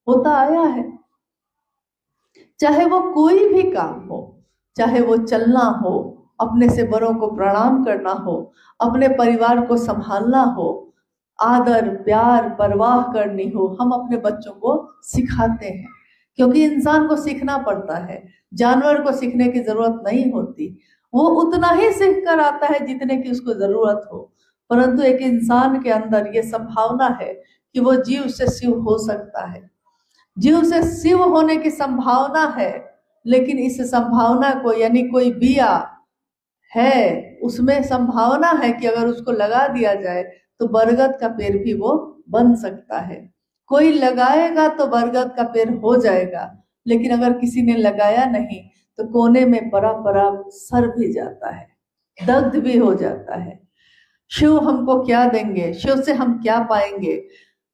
होता आया है। चाहे वो कोई भी काम हो, चाहे वो चलना हो, अपने से बड़ों को प्रणाम करना हो, अपने परिवार को संभालना हो, आदर प्यार परवाह करनी हो, हम अपने बच्चों को सिखाते हैं। क्योंकि इंसान को सीखना पड़ता है, जानवर को सीखने की जरूरत नहीं होती। वो उतना ही सीख कर आता है जितने की उसको जरूरत हो। परंतु एक इंसान के अंदर ये संभावना है कि वो जीव से शिव हो सकता है, जीव से शिव होने की संभावना है। लेकिन इस संभावना को, यानी कोई बिया है, उसमें संभावना है कि अगर उसको लगा दिया जाए तो बरगद का पेड़ भी वो बन सकता है। कोई लगाएगा तो बरगद का पेड़ हो जाएगा, लेकिन अगर किसी ने लगाया नहीं तो कोने में परा परा सर भी जाता है, दग्ध भी हो जाता है। शिव हमको क्या देंगे, शिव से हम क्या पाएंगे?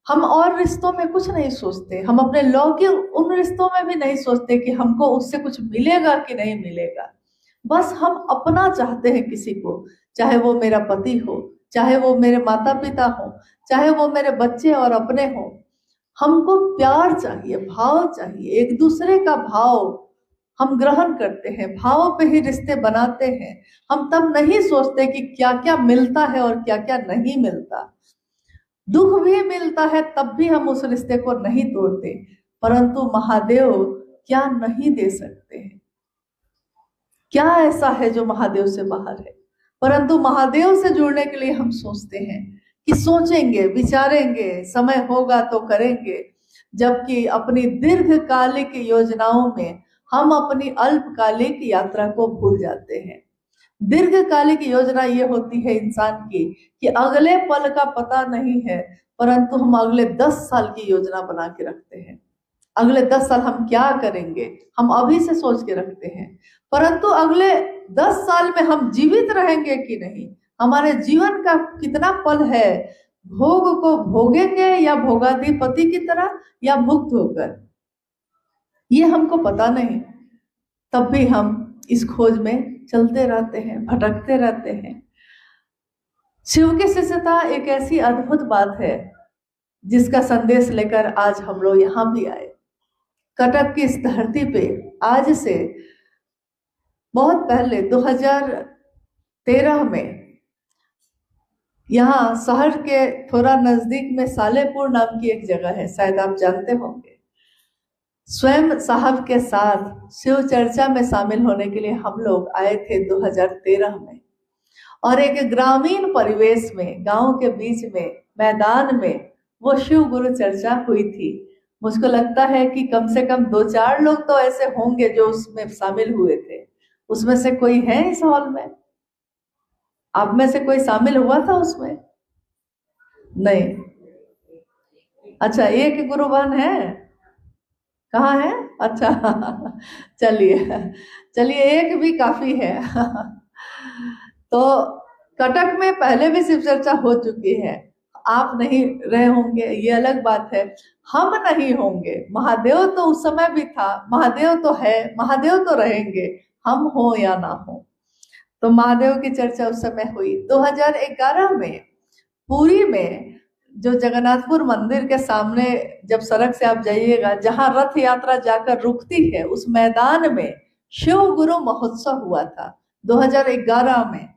हम और रिश्तों में कुछ नहीं सोचते, हम अपने लौकिक उन रिश्तों में भी नहीं सोचते कि हमको उससे कुछ मिलेगा कि नहीं मिलेगा। बस हम अपना चाहते हैं किसी को, चाहे वो मेरा पति हो, चाहे वो मेरे माता पिता हो, चाहे वो मेरे बच्चे और अपने हो। हमको प्यार चाहिए, भाव चाहिए, एक दूसरे का भाव हम ग्रहण करते हैं, भाव पे ही रिश्ते बनाते हैं। हम तब नहीं सोचते कि क्या क्या मिलता है और क्या क्या नहीं मिलता। दुख भी मिलता है तब भी हम उस रिश्ते को नहीं तोड़ते। परंतु महादेव क्या नहीं दे सकते हैं? क्या ऐसा है जो महादेव से बाहर है? परंतु महादेव से जुड़ने के लिए हम सोचते हैं कि सोचेंगे विचारेंगे, समय होगा तो करेंगे। जबकि अपनी दीर्घकालिक योजनाओं में हम अपनी अल्पकालिक यात्रा को भूल जाते हैं। दीर्घकालिक योजना ये होती है इंसान की कि अगले पल का पता नहीं है, परंतु हम अगले 10 साल की योजना बना के रखते हैं। अगले 10 साल हम क्या करेंगे, हम अभी से सोच के रखते हैं। परंतु अगले 10 साल में हम जीवित रहेंगे कि नहीं, हमारे जीवन का कितना पल है, भोग को भोगेंगे या भोगाधिपति की तरह, या मुक्त होकर, ये हमको पता नहीं। तब भी हम इस खोज में चलते रहते हैं, भटकते रहते हैं। शिव की शिष्यता एक ऐसी अद्भुत बात है जिसका संदेश लेकर आज हम लोग यहाँ भी आए। कटक की इस धरती पे आज से बहुत पहले 2013 में यहाँ शहर के थोड़ा नजदीक में सालेपुर नाम की एक जगह है, शायद आप जानते होंगे। स्वयं साहब के साथ शिव चर्चा में शामिल होने के लिए हम लोग आए थे 2013 में। और एक ग्रामीण परिवेश में, गांव के बीच में, मैदान में वो शिव गुरु चर्चा हुई थी। मुझको लगता है कि कम से कम 2-4 लोग तो ऐसे होंगे जो उसमें शामिल हुए थे। उसमें से कोई है इस हॉल में? आप में से कोई शामिल हुआ था उसमें? नहीं। अच्छा, एक गुरु बहन है, कहाँ है? अच्छा चलिए चलिए, एक भी काफी है तो कटक में पहले भी शिव चर्चा हो चुकी है। आप नहीं रहे होंगे ये अलग बात है, हम नहीं होंगे। महादेव तो उस समय भी था, महादेव तो है, महादेव तो रहेंगे, हम हो या ना हो। तो महादेव की चर्चा उस समय हुई 2011 में पुरी में। जो जगन्नाथपुर मंदिर के सामने जब सड़क से आप जाइएगा, जहां रथ यात्रा जाकर रुकती है, उस मैदान में शिव गुरु महोत्सव हुआ था 2011 में।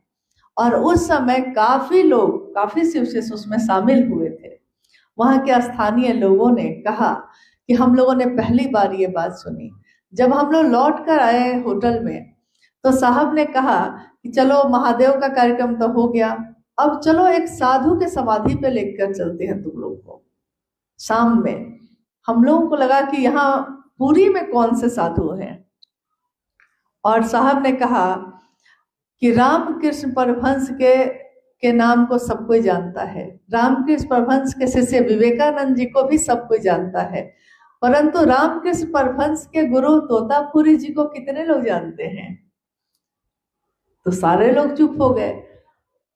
और उस समय काफी लोग, काफी शिव शिष्य उसमें शामिल हुए थे। वहां के स्थानीय लोगों ने कहा कि हम लोगों ने पहली बार ये बात सुनी। जब हम लोग लौट कर आए होटल में तो साहब ने कहा कि चलो महादेव का कार्यक्रम तो हो गया, अब चलो एक साधु के समाधि पे लेकर चलते हैं तुम लोग को शाम में। हम लोगों को लगा कि यहाँ पुरी में कौन से साधु हैं। और साहब ने कहा कि रामकृष्ण परमहंस के नाम को सब कोई जानता है, रामकृष्ण परमहंस के शिष्य विवेकानंद जी को भी सब कोई जानता है, परंतु रामकृष्ण परमहंस के गुरु तोतापुरी जी को कितने लोग जानते हैं? तो सारे लोग चुप हो गए।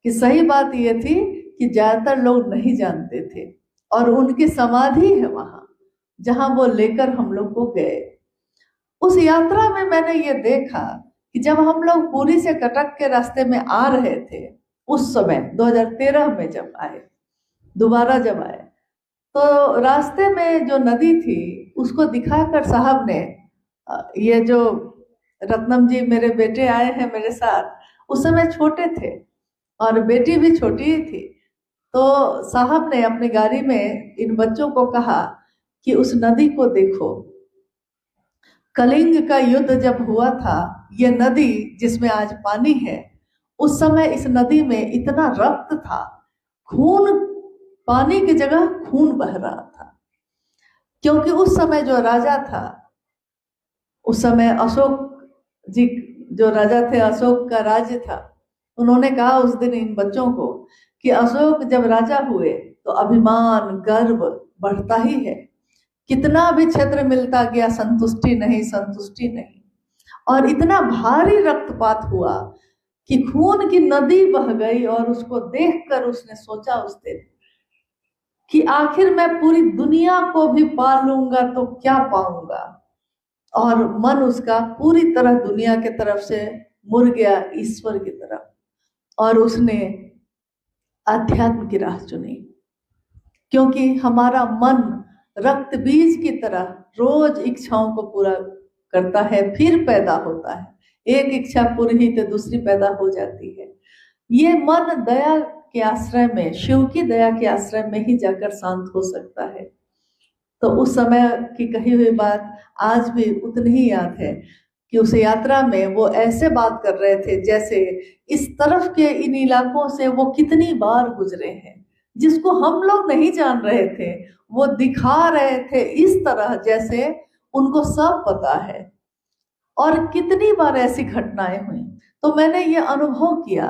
कि सही बात यह थी कि ज्यादातर लोग नहीं जानते थे। और उनकी समाधि है वहां जहां वो लेकर हम लोग को गए। उस यात्रा में मैंने ये देखा कि जब हम लोग पुरी से कटक के रास्ते में आ रहे थे, उस समय 2013 में जब आए, दोबारा जब आए, तो रास्ते में जो नदी थी उसको दिखाकर साहब ने ये जो रत्नम जी मेरे बेटे आए हैं मेरे साथ, उस समय छोटे थे और बेटी भी छोटी ही थी। तो साहब ने अपनी गाड़ी में इन बच्चों को कहा कि उस नदी को देखो, कलिंग का युद्ध जब हुआ था, ये नदी जिसमें आज पानी है, उस समय इस नदी में इतना रक्त था, खून, पानी की जगह खून बह रहा था। क्योंकि उस समय जो राजा था, उस समय अशोक जी जो राजा थे, अशोक का राज्य था। उन्होंने कहा उस दिन इन बच्चों को कि अशोक जब राजा हुए तो अभिमान गर्व बढ़ता ही है, कितना भी क्षेत्र मिलता गया संतुष्टि नहीं, संतुष्टि नहीं। और इतना भारी रक्तपात हुआ कि खून की नदी बह गई। और उसको देखकर उसने सोचा उस दिन कि आखिर मैं पूरी दुनिया को भी पा लूंगा तो क्या पाऊंगा। और मन उसका पूरी तरह दुनिया के तरफ से मुड़ गया ईश्वर की तरफ, और उसने अध्यात्म की राह चुनी। क्योंकि हमारा मन रक्त बीज की तरह रोज इच्छाओं को पूरा करता है, फिर पैदा होता है। एक इच्छा पूरी हुई तो दूसरी पैदा हो जाती है। ये मन दया के आश्रय में, शिव की दया के आश्रय में ही जाकर शांत हो सकता है। तो उस समय की कही हुई बात आज भी उतनी ही याद है कि उस यात्रा में वो ऐसे बात कर रहे थे जैसे इस तरफ के इन इलाकों से वो कितनी बार गुजरे हैं, जिसको हम लोग नहीं जान रहे थे वो दिखा रहे थे इस तरह जैसे उनको सब पता है। और कितनी बार ऐसी घटनाएं हुई। तो मैंने ये अनुभव किया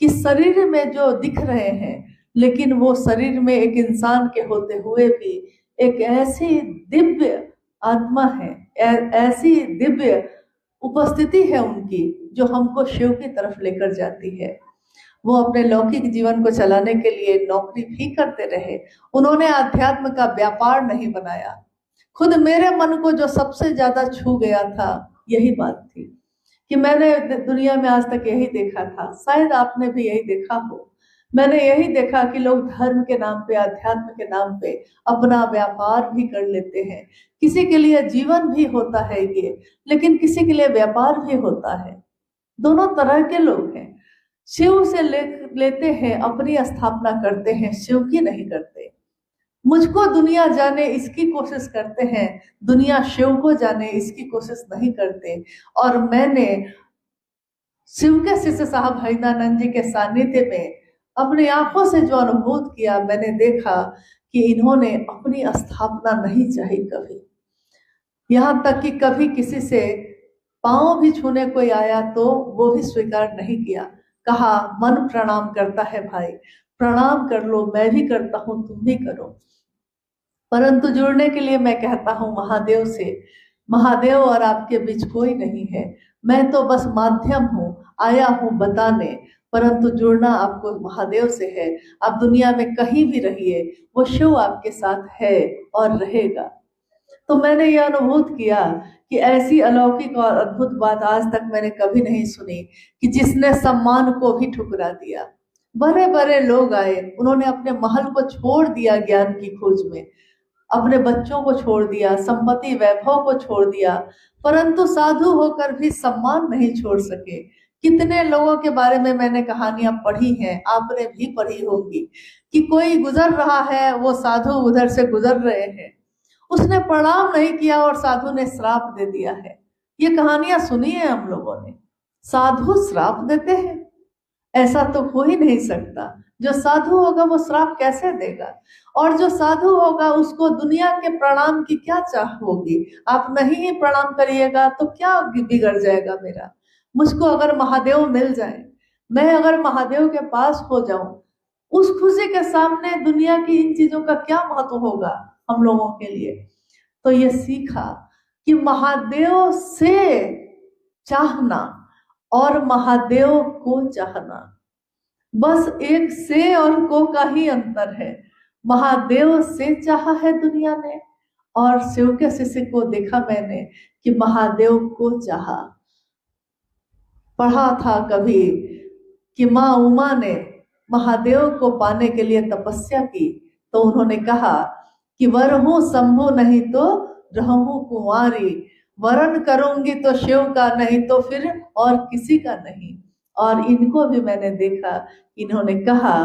कि शरीर में जो दिख रहे हैं, लेकिन वो शरीर में एक इंसान के होते हुए भी एक ऐसी दिव्य आत्मा है, ऐसी दिव्य उपस्थिति है उनकी जो हमको शिव की तरफ लेकर जाती है। वो अपने लौकिक जीवन को चलाने के लिए नौकरी भी करते रहे, उन्होंने अध्यात्म का व्यापार नहीं बनाया। खुद मेरे मन को जो सबसे ज्यादा छू गया था यही बात थी कि मैंने दुनिया में आज तक यही देखा था, शायद आपने भी यही देखा हो। मैंने यही देखा कि लोग धर्म के नाम पे, अध्यात्म के नाम पे अपना व्यापार भी कर लेते हैं। किसी के लिए जीवन भी होता है ये, लेकिन किसी के लिए व्यापार भी होता है। दोनों तरह के लोग हैं। शिव से लेते हैं, अपनी स्थापना करते हैं, शिव की नहीं करते। मुझको दुनिया जाने इसकी कोशिश करते हैं, दुनिया शिव को जाने इसकी कोशिश नहीं करते। और मैंने शिव के शिष्य साहब हरिदानंद जी के सानिध्य में अपनी आंखों से जो अनुभूत किया, मैंने देखा कि इन्होंने अपनी स्थापना नहीं चाही कभी। यहाँ तक कि कभी किसी से पांव भी छूने कोई आया तो वो भी स्वीकार नहीं किया। कहा मन प्रणाम करता है भाई, प्रणाम कर लो, मैं भी करता हूं, तुम भी करो। परंतु जुड़ने के लिए मैं कहता हूं महादेव से, महादेव और आपके बीच कोई नहीं है। मैं तो बस माध्यम हूं, आया हूं बताने, परंतु जुड़ना आपको महादेव से है। आप दुनिया में कहीं भी रहिए, वो शिव आपके साथ है और रहेगा। तो मैंने यह अनुभूत किया कि ऐसी अलौकिक और अद्भुत बात आज तक मैंने कभी नहीं सुनी कि जिसने सम्मान को भी ठुकरा दिया। बड़े बड़े लोग आए, उन्होंने अपने महल को छोड़ दिया ज्ञान की खोज में, अपने बच्चों को छोड़ दिया, संपत्ति वैभव को छोड़ दिया, परंतु साधु होकर भी सम्मान नहीं छोड़ सके। कितने लोगों के बारे में मैंने कहानियां पढ़ी हैं, आपने भी पढ़ी होंगी, कि कोई गुजर रहा है, वो साधु उधर से गुजर रहे हैं, उसने प्रणाम नहीं किया और साधु ने श्राप दे दिया है। ये कहानियां सुनी है हम लोगों ने। साधु श्राप देते हैं? ऐसा तो हो ही नहीं सकता। जो साधु होगा वो श्राप कैसे देगा? और जो साधु होगा उसको दुनिया के प्रणाम की क्या चाह होगी? आप नहीं प्रणाम करिएगा तो क्या बिगड़ जाएगा मेरा? मुझको अगर महादेव मिल जाए, मैं अगर महादेव के पास हो जाऊं, उस खुशी के सामने दुनिया की इन चीजों का क्या महत्व होगा हम लोगों के लिए? तो ये सीखा कि महादेव से चाहना और महादेव को चाहना, बस एक से और को का ही अंतर है। महादेव से चाहा है दुनिया ने, और शिव के शिष्य को देखा मैंने कि महादेव को चाहा। पढ़ा था कभी कि माँ उमा ने महादेव को पाने के लिए तपस्या की, तो उन्होंने कहा कि वर हूं शंभु नहीं तो रहूं कुंवारी, वरण करूंगी तो शिव का नहीं तो फिर और किसी का नहीं। और इनको भी मैंने देखा, इन्होंने कहा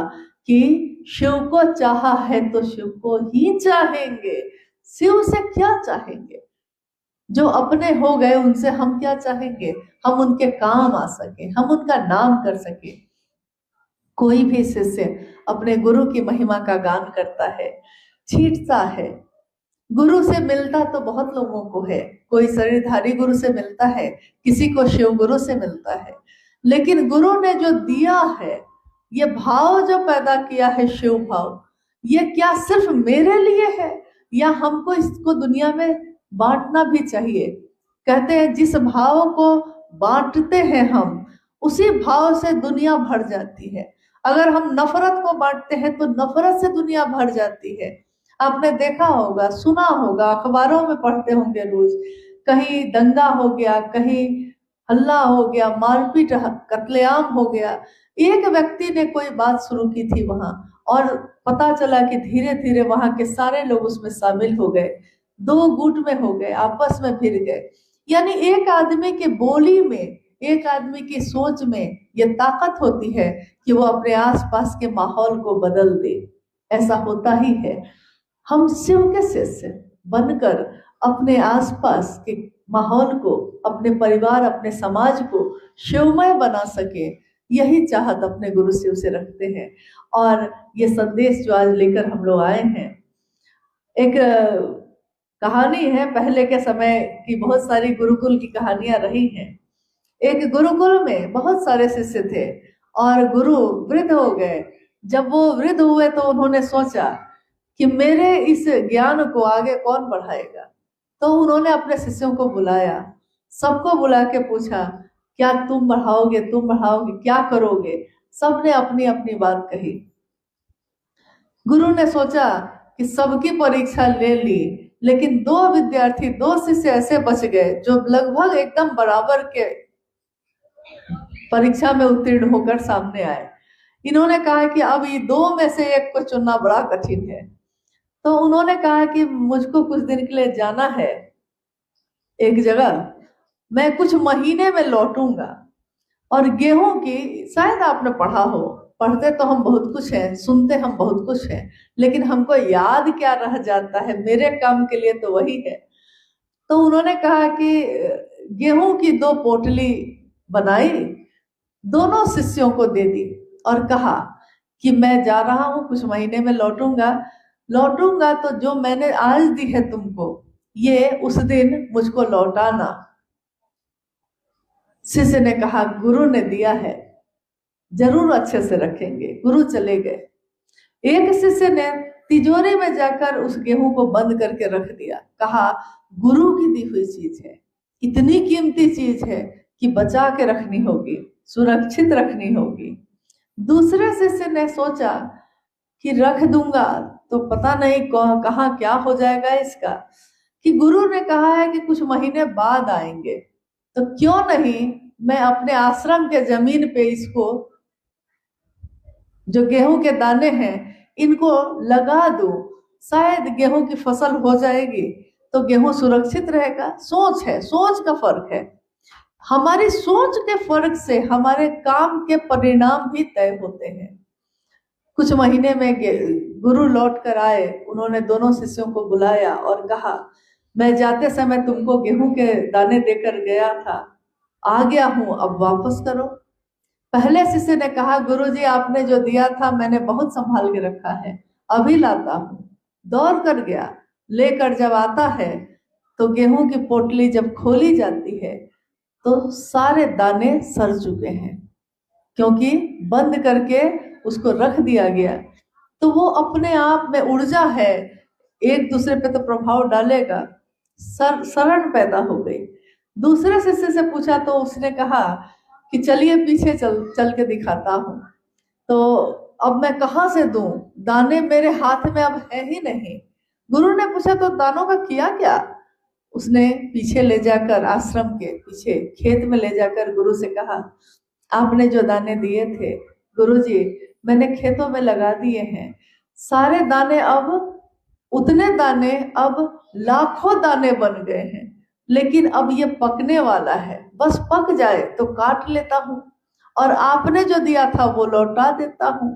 कि शिव को चाहा है तो शिव को ही चाहेंगे, शिव से क्या चाहेंगे, जो अपने हो गए उनसे हम क्या चाहेंगे, हम उनके काम आ सके, हम उनका नाम कर सके। कोई भी शिष्य अपने गुरु की महिमा का गान करता है, छींटता है। गुरु से मिलता तो बहुत लोगों को है, कोई शरीरधारी गुरु से मिलता है, किसी को शिव गुरु से मिलता है, लेकिन गुरु ने जो दिया है, ये भाव जो पैदा किया है शिव भाव, ये क्या सिर्फ मेरे लिए है या हमको इसको दुनिया में बांटना भी चाहिए। कहते हैं जिस भाव को बांटते हैं हम, उसी भाव से दुनिया भर जाती है। अगर हम नफरत को बांटते हैं तो नफरत से दुनिया भर जाती है। आपने देखा होगा, सुना होगा, अखबारों में पढ़ते होंगे रोज, कहीं दंगा हो गया, कहीं हल्ला हो गया, मारपीट कत्लेआम हो गया। एक व्यक्ति ने कोई बात शुरू की थी वहां, और पता चला कि धीरे धीरे वहां के सारे लोग उसमें शामिल हो गए, दो गुट में हो गए, आपस में भिड़ गए। यानी एक आदमी की बोली में, एक आदमी की सोच में ये ताकत होती है कि वो अपने आसपास के माहौल को बदल दे। ऐसा होता ही है। हम शिव के शिष्य बनकर अपने आसपास के माहौल को, अपने परिवार, अपने समाज को शिवमय बना सके, यही चाहत अपने गुरु शिव से रखते हैं। और ये संदेश जो आज लेकर हम लोग आए हैं, एक कहानी है, पहले के समय की बहुत सारी गुरुकुल की कहानियां रही हैं। एक गुरुकुल में बहुत सारे शिष्य थे और गुरु वृद्ध हो गए। जब वो वृद्ध हुए तो उन्होंने सोचा कि मेरे इस ज्ञान को आगे कौन बढ़ाएगा। तो उन्होंने अपने शिष्यों को बुलाया, सबको बुला के पूछा, क्या तुम बढ़ाओगे, तुम बढ़ाओगे, क्या करोगे। सबने अपनी अपनी बात कही। गुरु ने सोचा कि सबकी परीक्षा ले ली, लेकिन दो विद्यार्थी, दो शिष्य ऐसे बच गए जो लगभग एकदम बराबर के परीक्षा में उत्तीर्ण होकर सामने आए। इन्होंने कहा कि अब ये दो में से एक को चुनना बड़ा कठिन है। तो उन्होंने कहा कि मुझको कुछ दिन के लिए जाना है एक जगह, मैं कुछ महीने में लौटूंगा। और गेहूं की, शायद आपने पढ़ा हो, पढ़ते तो हम बहुत कुछ हैं, सुनते हम बहुत कुछ हैं, लेकिन हमको याद क्या रह जाता है, मेरे काम के लिए तो वही है। तो उन्होंने कहा कि गेहूं की दो पोटली बनाई, दोनों शिष्यों को दे दी और कहा कि मैं जा रहा हूं, कुछ महीने में लौटूंगा तो जो मैंने आज दी है तुमको, ये उस दिन मुझको लौटाना। शिष्य ने कहा गुरु ने दिया है, जरूर अच्छे से रखेंगे। गुरु चले गए। एक शिष्य ने तिजोरी में जाकर उस गेहूं को बंद करके रख दिया, कहा गुरु की दी हुई चीज है, इतनी कीमती चीज है कि बचा के रखनी होगी, सुरक्षित रखनी होगी। दूसरे शिष्य ने सोचा कि रख दूंगा तो पता नहीं कहाँ क्या हो जाएगा इसका, कि गुरु ने कहा है कि कुछ महीने बाद आएंगे, तो क्यों नहीं मैं अपने आश्रम के जमीन पे इसको, जो गेहूं के दाने हैं, इनको लगा दूं, शायद गेहूं की फसल हो जाएगी तो गेहूं सुरक्षित रहेगा। सोच है, सोच का फर्क है। हमारी सोच के फर्क से हमारे काम के परिणाम भी तय होते हैं। कुछ महीने में गुरु लौट कर आए। उन्होंने दोनों शिष्यों को बुलाया और कहा मैं जाते समय तुमको गेहूं के दाने देकर गया था, आ गया हूं, अब वापस करो। पहले शिष्य ने कहा गुरुजी आपने जो दिया था मैंने बहुत संभाल के रखा है, अभी लाता हूं। दौड़ कर गया, लेकर जब आता है तो गेहूं की पोटली जब खोली जाती है तो सारे दाने सड़ चुके हैं, क्योंकि बंद करके उसको रख दिया गया। तो वो अपने आप में ऊर्जा है, एक दूसरे पे तो प्रभाव डालेगा, शरण पैदा हो गई। दूसरे शिष्य से पूछा तो उसने कहा कि चलिए पीछे चल के दिखाता हूँ। तो अब मैं कहाँ से दूं, दाने मेरे हाथ में अब है ही नहीं। गुरु ने पूछा तो दानों का किया क्या? उसने पीछे ले जाकर, आश्रम के पीछे खेत में ले जाकर गुरु से कहा आपने जो दाने दिए थे गुरुजी मैंने खेतों में लगा दिए हैं, सारे दाने अब उतने दाने अब लाखों दाने बन गए हैं, लेकिन अब ये पकने वाला है, बस पक जाए तो काट लेता हूं और आपने जो दिया था वो लौटा देता हूं।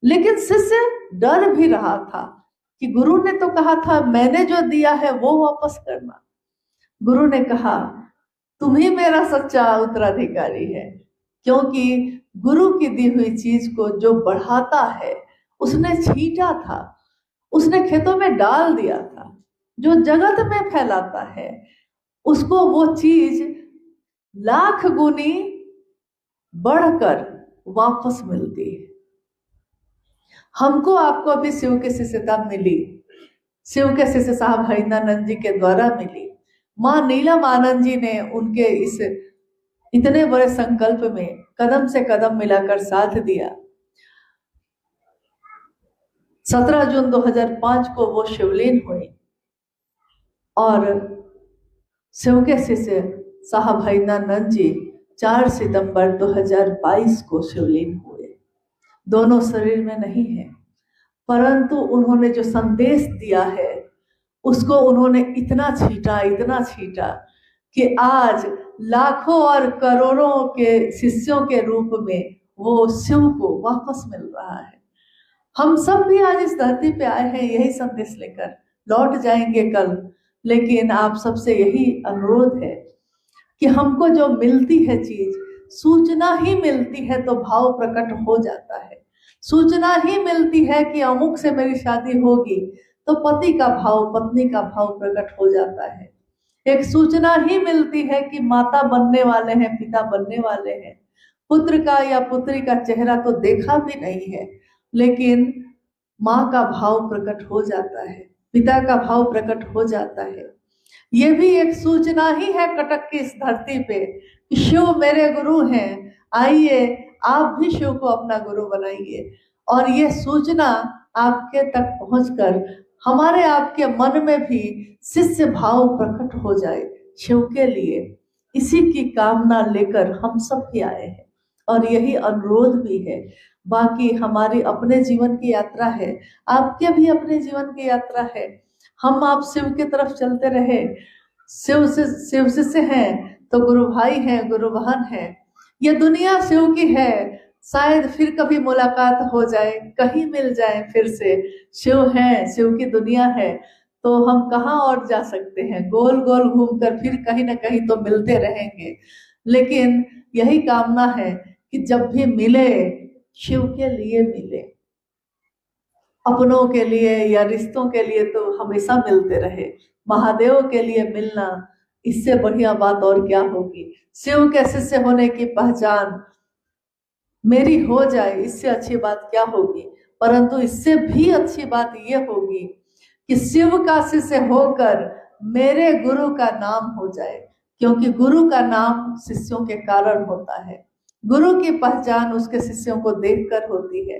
लेकिन शिष्य डर भी रहा था कि गुरु ने तो कहा था मैंने जो दिया है वो वापस करना। गुरु ने कहा तुम ही मेरा सच्चा उत्तराधिकारी है, क्योंकि गुरु की दी हुई चीज को जो बढ़ाता है उसने छींटा था, उसने खेतों में डाल दिया था। जो जगत में फैलाता है उसको वो चीज लाख गुनी बढ़कर वापस मिलती है। हमको आपको अभी शिव की शिष्यता मिली, शिव के शिष्य साहब हरिनानंद जी के द्वारा मिली। माँ नीलम आनंद जी ने उनके इस इतने बड़े संकल्प में कदम से कदम मिलाकर साथ दिया। 17 जून 2005 को वो शिवलीन हुई और शिव के शिष्य साहब हरिनानंद जी 4 सितंबर 2022 को शिवलीन हुए। दोनों शरीर में नहीं है, परंतु उन्होंने जो संदेश दिया है उसको उन्होंने इतना छीटा कि आज लाखों और करोड़ों के शिष्यों के रूप में वो शिव को वापस मिल रहा है। हम सब भी आज इस धरती पे आए हैं यही संदेश लेकर, लौट जाएंगे कल, लेकिन आप सबसे यही अनुरोध है कि हमको जो मिलती है चीज, सूचना ही मिलती है तो भाव प्रकट हो जाता है। सूचना ही मिलती है कि अमुक से मेरी शादी होगी तो पति का भाव, पत्नी का भाव प्रकट हो जाता है। एक सूचना ही मिलती है कि माता बनने वाले हैं, पिता बनने वाले हैं। पुत्र का या पुत्री का चेहरा तो देखा भी नहीं है, लेकिन माँ का भाव प्रकट हो जाता है, पिता का भाव प्रकट हो जाता है। ये भी एक सूचना ही है कटक की इस धरती पे कि शिव मेरे गुरु हैं, आइए आप भी शिव को अपना गुरु बनाइए। और ये सूचना आपके तक पहुंचकर हमारे आपके मन में भी शिष्य भाव प्रकट हो जाए शिव के लिए, इसी की कामना लेकर हम सब भी आए हैं और यही अनुरोध भी है। बाकी हमारी अपने जीवन की यात्रा है, आपके भी अपने जीवन की यात्रा है। हम आप शिव की तरफ चलते रहे। शिव शिष्य हैं तो गुरु भाई हैं, गुरु बहन हैं। ये दुनिया शिव की है, शायद फिर कभी मुलाकात हो जाए, कहीं मिल जाए फिर से। शिव है, शिव की दुनिया है, तो हम कहाँ और जा सकते हैं। गोल गोल घूमकर फिर कहीं ना कहीं तो मिलते रहेंगे। लेकिन यही कामना है कि जब भी मिले शिव के लिए मिले, अपनों के लिए या रिश्तों के लिए तो हमेशा मिलते रहे। महादेव के लिए मिलना, इससे बढ़िया बात और क्या होगी। शिव के शिष्य होने की पहचान मेरी हो जाए, इससे अच्छी बात क्या होगी। परंतु इससे भी अच्छी बात यह होगी कि शिव का शिष्य होकर मेरे गुरु का नाम हो जाए, क्योंकि गुरु का नाम शिष्यों के कारण होता है। गुरु की पहचान उसके शिष्यों को देखकर होती है।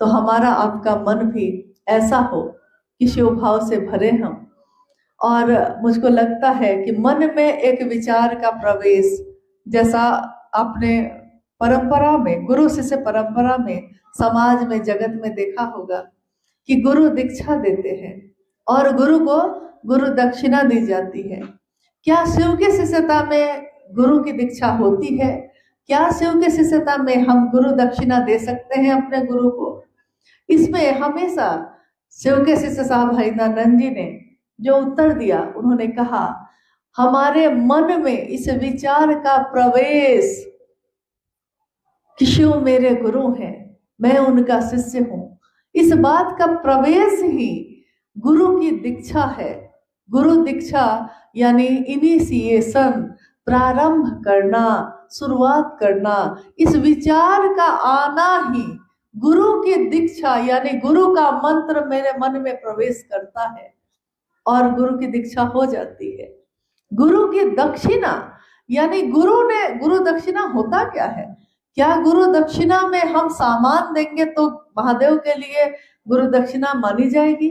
तो हमारा आपका मन भी ऐसा हो कि शिव भाव से भरे हम। और मुझको लगता है कि मन में एक विचार का प्रवेश, जैसा आपने परंपरा में, गुरु शिष्य परंपरा में, समाज में, जगत में देखा होगा कि गुरु दीक्षा देते हैं और गुरु को गुरु दक्षिणा दी जाती है। क्या शिव की शिष्यता में गुरु की दीक्षा होती है? क्या शिव की शिष्यता में हम गुरु दक्षिणा दे सकते हैं अपने गुरु को? इसमें हमेशा शिव के शिष्य साहब हरिनानंद जी ने जो उत्तर दिया, उन्होंने कहा हमारे मन में इस विचार का प्रवेश कि शिव मेरे गुरु हैं, मैं उनका शिष्य हूं, इस बात का प्रवेश ही गुरु की दीक्षा है। गुरु दीक्षा यानी इनिशिएशन, प्रारंभ करना, शुरुआत करना, इस विचार का आना ही गुरु की दीक्षा यानी गुरु का मंत्र मेरे मन में प्रवेश करता है और गुरु की दीक्षा हो जाती है। गुरु की दक्षिणा यानी गुरु दक्षिणा होता क्या है? क्या गुरु दक्षिणा में हम सामान देंगे तो महादेव के लिए गुरु दक्षिणा मानी जाएगी?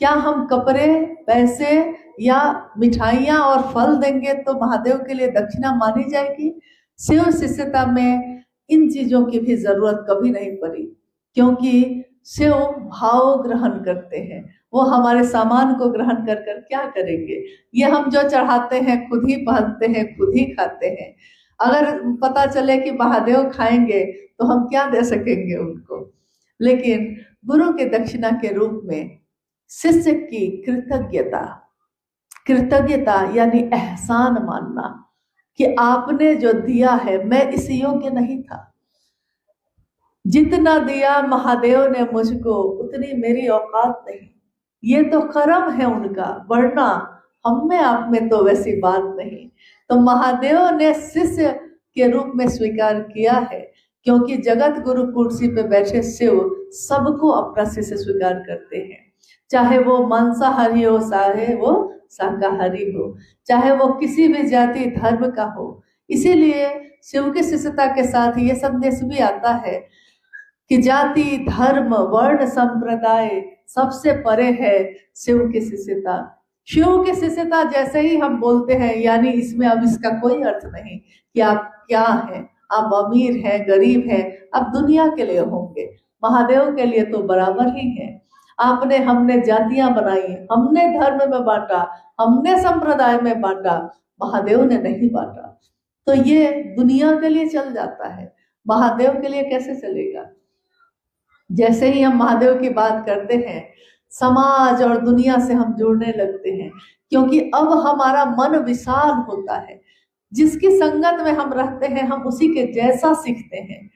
क्या हम कपड़े, पैसे या मिठाइयाँ और फल देंगे तो महादेव के लिए दक्षिणा मानी जाएगी? शिव शिष्यता में इन चीजों की भी जरूरत कभी नहीं पड़ी, क्योंकि शिव भाव ग्रहण करते हैं, वो हमारे सामान को ग्रहण कर कर क्या करेंगे। ये हम जो चढ़ाते हैं खुद ही पहनते हैं, खुद ही खाते हैं। अगर पता चले कि महादेव खाएंगे तो हम क्या दे सकेंगे उनको। लेकिन गुरु के दक्षिणा के रूप में शिष्य की कृतज्ञता, कृतज्ञता यानी एहसान मानना कि आपने जो दिया है, मैं इस योग्य नहीं था, जितना दिया महादेव ने मुझको उतनी मेरी औकात नहीं, ये तो कर्म है उनका, वरना हम में आप में तो वैसी बात नहीं। तो महादेव ने शिष्य के रूप में स्वीकार किया है, क्योंकि जगत गुरु कुर्सी पे बैठे शिव सबको अपना शिष्य स्वीकार करते हैं, चाहे वो मांसाहारी हो, चाहे वो शाकाहारी हो, चाहे वो किसी भी जाति धर्म का हो। इसीलिए शिव की शिष्यता के साथ ये संदेश भी आता है कि जाति धर्म वर्ण संप्रदाय सबसे परे है शिव की शिष्यता। शिव की शिष्यता जैसे ही हम बोलते हैं, यानी इसमें अब इसका कोई अर्थ नहीं कि आप क्या हैं, आप अमीर हैं गरीब हैं, आप दुनिया के लिए होंगे, महादेव के लिए तो बराबर ही है। आपने हमने जातियां बनाई, हमने धर्म में बांटा, हमने संप्रदाय में बांटा, महादेव ने नहीं बांटा। तो ये दुनिया के लिए चल जाता है, महादेव के लिए कैसे चलेगा। जैसे ही हम महादेव की बात करते हैं, समाज और दुनिया से हम जुड़ने लगते हैं, क्योंकि अब हमारा मन विशाल होता है। जिसकी संगत में हम रहते हैं, हम उसी के जैसा सीखते हैं।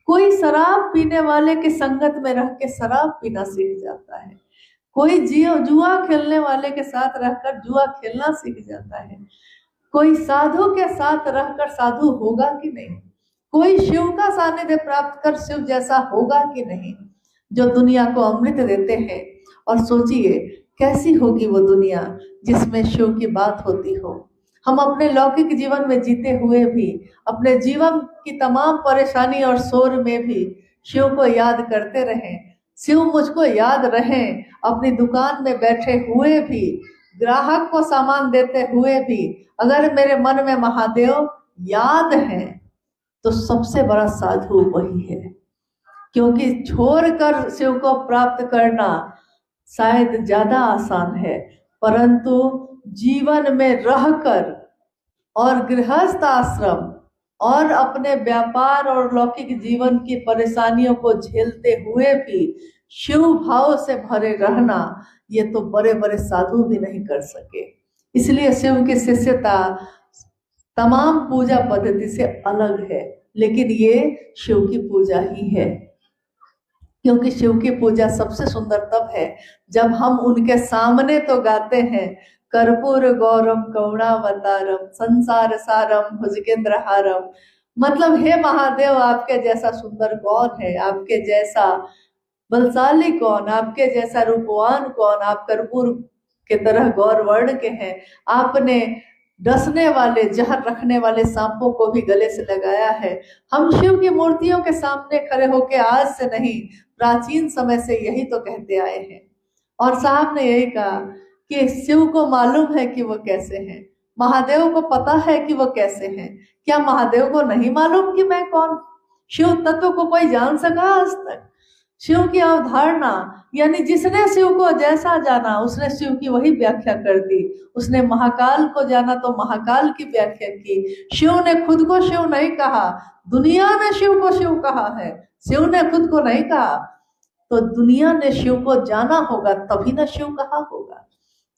कोई शराब पीने वाले के संगत में रह के शराब पीना सीख जाता है, कोई जुआ खेलने वाले के साथ रहकर जुआ खेलना सीख जाता है, कोई साधु के साथ रहकर साधु होगा कि नहीं, कोई शिव का सानिध्य प्राप्त कर शिव जैसा होगा कि नहीं, जो दुनिया को अमृत देते हैं। और सोचिए कैसी होगी वो दुनिया जिसमें शिव की बात होती हो। हम अपने लौकिक जीवन में जीते हुए भी, अपने जीवन की तमाम परेशानी और शोर में भी शिव को याद करते रहें, शिव मुझको याद रहें। अपनी दुकान में बैठे हुए भी, ग्राहक को सामान देते हुए भी, अगर मेरे मन में महादेव याद है तो सबसे बड़ा साधु वही है। क्योंकि छोड़कर शिव को प्राप्त करना शायद ज्यादा आसान है, परंतु जीवन में रहकर और गृहस्थ आश्रम और अपने व्यापार और लौकिक जीवन की परेशानियों को झेलते हुए भी शिव भाव से भरे रहना, ये तो बड़े बड़े साधु भी नहीं कर सके। इसलिए शिव की शिष्यता तमाम पूजा पद्धति से अलग है, लेकिन ये शिव की पूजा ही है। क्योंकि शिव की पूजा सबसे सुंदर तब है जब हम उनके सामने तो गाते हैं, कर्पूर गौरम करुणावतारम संसार सारम भुजगेंद्र हारम। मतलब हे महादेव, आपके जैसा सुंदर कौन है, आपके जैसा बलशाली कौन, आपके जैसा रूपवान कौन, आप कर्पूर के तरह गौर वर्ण के हैं। आपने डसने वाले जहर रखने वाले सांपों को भी गले से लगाया है। हम शिव की मूर्तियों के सामने खड़े होकर आज से नहीं, प्राचीन समय से यही तो कहते आए हैं। और साहब ने यही कहा कि शिव को मालूम है कि वो कैसे हैं, महादेव को पता है कि वो कैसे हैं। क्या महादेव को नहीं मालूम कि मैं कौन? शिव तत्व को कोई जान सका आज तक? शिव की अवधारणा यानी जिसने शिव को जैसा जाना उसने शिव की वही व्याख्या कर दी। उसने महाकाल को जाना तो महाकाल की व्याख्या की। शिव ने खुद को शिव नहीं कहा, दुनिया ने शिव को शिव कहा है, शिव ने खुद को नहीं कहा। तो दुनिया ने शिव को जाना होगा तभी ना शिव कहा होगा।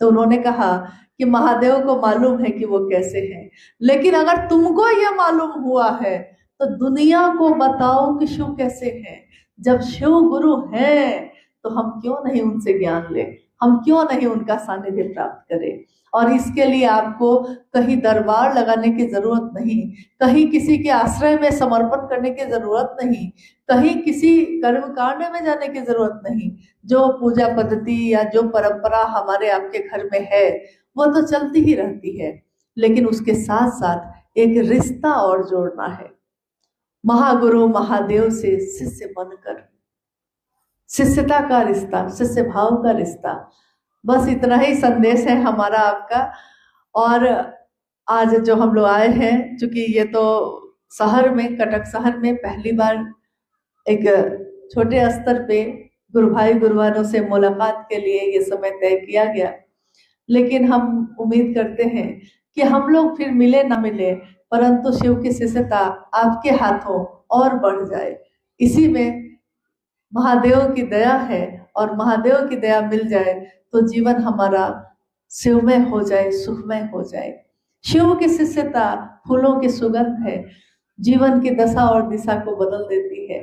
तो उन्होंने कहा कि महादेव को मालूम है कि वो कैसे हैं, लेकिन अगर तुमको ये मालूम हुआ है तो दुनिया को बताओ कि शिव कैसे हैं। जब शिव गुरु हैं तो हम क्यों नहीं उनसे ज्ञान लें, हम क्यों नहीं उनका सानिध्य प्राप्त करें। और इसके लिए आपको कहीं दरबार लगाने की जरूरत नहीं, कहीं किसी के आश्रय में समर्पण करने की जरूरत नहीं, कहीं किसी कर्मकांड में जाने की जरूरत नहीं। जो पूजा पद्धति या जो परंपरा हमारे आपके घर में है वो तो चलती ही रहती है, लेकिन उसके साथ साथ एक रिश्ता और जोड़ना है। महागुरु महादेव से शिष्य बनकर, शिष्यता का रिश्ता, शिष्य भाव का रिश्ता। बस इतना ही संदेश है हमारा आपका। और आज जो हम लोग आए हैं, चूंकि ये तो शहर में, कटक शहर में पहली बार एक छोटे स्तर पे गुरु भाई गुरुवारों से मुलाकात के लिए ये समय तय किया गया, लेकिन हम उम्मीद करते हैं कि हम लोग फिर मिले ना मिले, परंतु शिव की शिष्यता आपके हाथों और बढ़ जाए। इसी में महादेव की दया है, और महादेव की दया मिल जाए तो जीवन हमारा शिवमय हो जाए, सुखमय हो जाए। शिव की शिष्यता फूलों की सुगंध है, जीवन की दशा और दिशा को बदल देती है।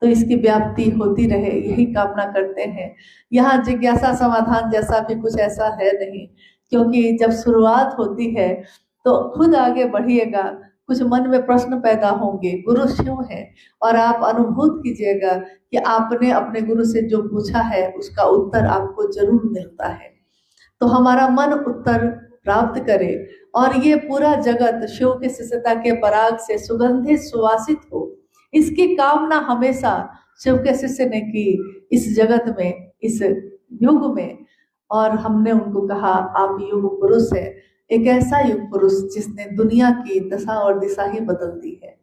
तो इसकी व्याप्ति होती रहे, यही कामना करते हैं। यहाँ जिज्ञासा समाधान जैसा भी कुछ ऐसा है नहीं, क्योंकि जब शुरुआत होती है तो खुद आगे बढ़िएगा, कुछ मन में प्रश्न पैदा होंगे। गुरु शिव है, और आप अनुभूत कीजिएगा कि आपने अपने गुरु से जो पूछा है उसका उत्तर आपको जरूर मिलता है। तो हमारा मन उत्तर प्राप्त करे, और ये पूरा जगत शिव की शिष्यता के पराग से सुगंधित सुवासित हो, इसकी कामना हमेशा शिव के शिष्य ने की इस जगत में, इस युग में। और हमने उनको कहा आप युग पुरुष है, एक ऐसा युग पुरुष जिसने दुनिया की दशा और दिशा ही बदल दी है।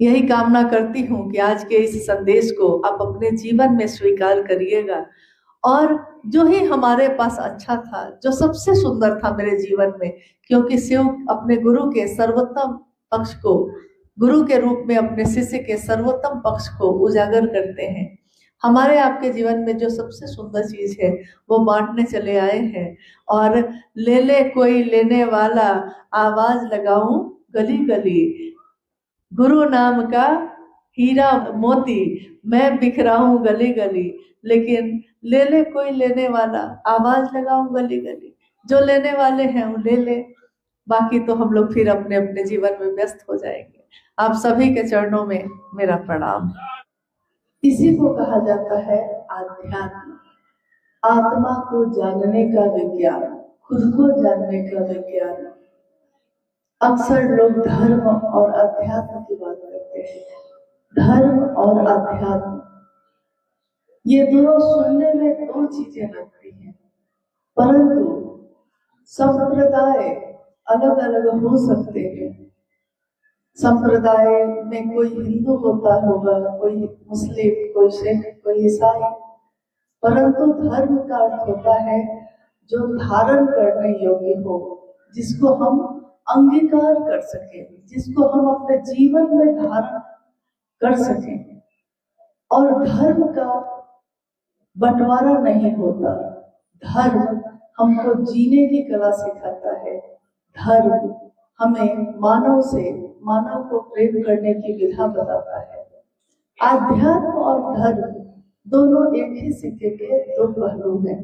यही कामना करती हूँ कि आज के इस संदेश को आप अपने जीवन में स्वीकार करिएगा, और जो ही हमारे पास अच्छा था, जो सबसे सुंदर था मेरे जीवन में, क्योंकि शिव अपने गुरु के सर्वोत्तम पक्ष को, गुरु के रूप में अपने शिष्य के सर्वोत्तम पक्ष को उजागर करते हैं। हमारे आपके जीवन में जो सबसे सुंदर चीज है वो बांटने चले आए हैं। और ले ले कोई लेने वाला, आवाज लगाऊं गली गली, गुरु नाम का हीरा मोती मैं बिखराऊं गली गली। लेकिन ले ले कोई लेने वाला, आवाज लगाऊं गली गली, जो लेने वाले हैं वो ले ले, बाकी तो हम लोग फिर अपने अपने जीवन में व्यस्त हो जाएंगे। आप सभी के चरणों में मेरा प्रणाम। इसी को कहा जाता है आध्यात्म, आत्मा को जानने का विज्ञान, खुद को जानने का विज्ञान। अक्सर लोग धर्म और अध्यात्म की बात करते हैं। धर्म और अध्यात्म ये दोनों सुनने में दो चीजें लगती हैं, परंतु संप्रदाय अलग अलग हो सकते हैं। संप्रदाय में कोई हिंदू होता होगा, कोई मुस्लिम, कोई सिख, कोई ईसाई, परंतु धर्म का अर्थ होता है जो धारण करने योग्य हो, जिसको हम अंगीकार कर सके, जिसको हम अपने जीवन में धारण कर सके। और धर्म का बंटवारा नहीं होता। धर्म हमको जीने की कला सिखाता है। धर्म हमें मानव से, मानव को प्रेम करने की विधा बताता है। आध्यात्म और धर्म दोनों एक ही सिक्के के दो पहलू हैं।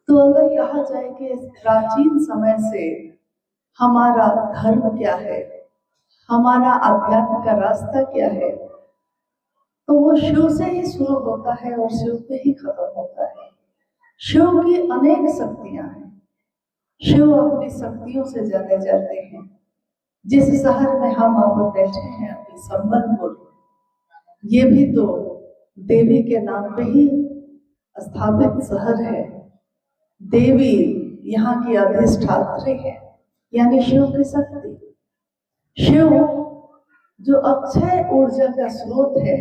तो अगर कहा जाए कि प्राचीन समय से हमारा धर्म क्या है, हमारा आध्यात्म का रास्ता क्या है, तो वो शिव से ही शुरू होता है और शिव पे ही खत्म होता है। शिव की अनेक शक्तियां हैं। शिव अपनी शक्तियों से जाने जाते हैं। जिस शहर में हम आप बैठे हैं अभी, संबलपुर, ये भी तो देवी के नाम पे ही स्थापित शहर है। देवी यहाँ की अधिष्ठात्री है, यानी शिव की शक्ति। शिव जो अक्षय ऊर्जा का स्रोत है,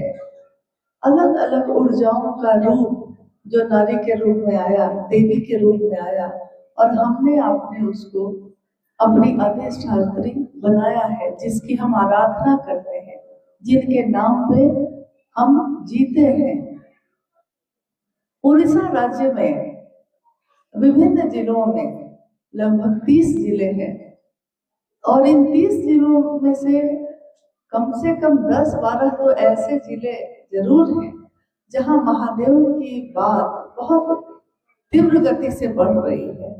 अलग अलग ऊर्जाओं का रूप जो नारी के रूप में आया, देवी के रूप में आया, और हमने आपने उसको अपनी अधिष्ठात्री बनाया है, जिसकी हम आराधना करते हैं, जिनके नाम पे हम जीते हैं। उड़ीसा राज्य में विभिन्न जिलों में लगभग 30 जिले हैं, और इन 30 जिलों में से कम 10-12 तो ऐसे जिले जरूर हैं जहां महादेव की बात बहुत तीव्र गति से बढ़ रही है।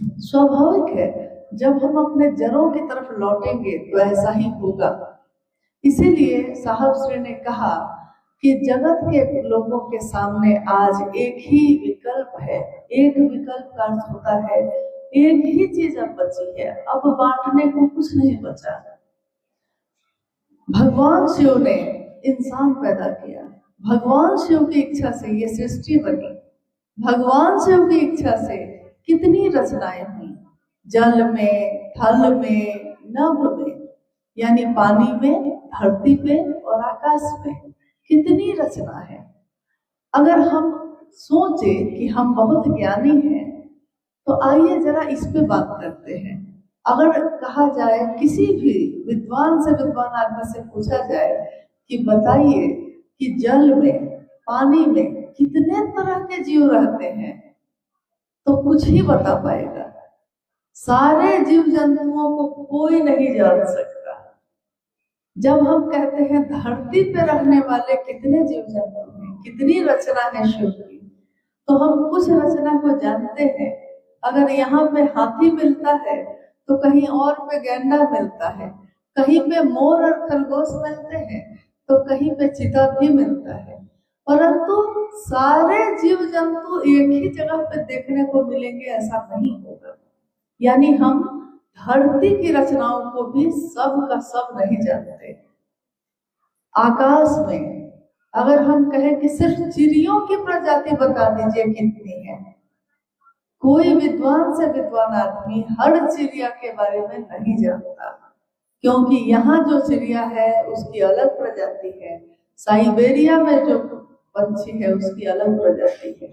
स्वाभाविक है, जब हम अपने जड़ों की तरफ लौटेंगे तो ऐसा ही होगा। इसीलिए साहब श्री ने कहा कि जगत के लोगों के सामने आज एक ही विकल्प है। एक विकल्प का अर्थ होता है एक ही चीज अब बची है, अब बांटने को कुछ नहीं बचा। भगवान शिव ने इंसान पैदा किया, भगवान शिव की इच्छा से ये सृष्टि बनी, भगवान शिव की इच्छा से कितनी रचनाएं हुई, जल में, थल में, नभ में, यानी पानी में, धरती पे और आकाश में। कितनी रचना है। अगर हम सोचे कि हम बहुत ज्ञानी हैं, तो आइए जरा इस पे बात करते हैं। अगर कहा जाए, किसी भी विद्वान से विद्वान आदमी से पूछा जाए कि बताइए कि जल में, पानी में कितने तरह के जीव रहते हैं, तो कुछ ही बता पाएगा। सारे जीव जंतुओं को कोई नहीं जान सकता। जब हम कहते हैं धरती पे रहने वाले कितने जीव जंतु हैं, कितनी रचना है शिव की, तो हम कुछ रचना को जानते हैं। अगर यहाँ पे हाथी मिलता है तो कहीं और पे गैंडा मिलता है, कहीं पे मोर और खरगोश मिलते हैं तो कहीं पे चीता भी मिलता है। परंतु सारे जीव जंतु एक ही जगह पे देखने को मिलेंगे ऐसा नहीं होगा। यानी हम धरती की रचनाओं को भी सब का सब नहीं जानते। आकाश में अगर हम कहें कि सिर्फ चिड़ियों की प्रजाति बता दीजिए कितनी है, कोई विद्वान से विद्वान आदमी हर चिड़िया के बारे में नहीं जानता, क्योंकि यहाँ जो चिड़िया है उसकी अलग प्रजाति है, साइबेरिया में जो पंछी है उसकी अलग प्रजाति है।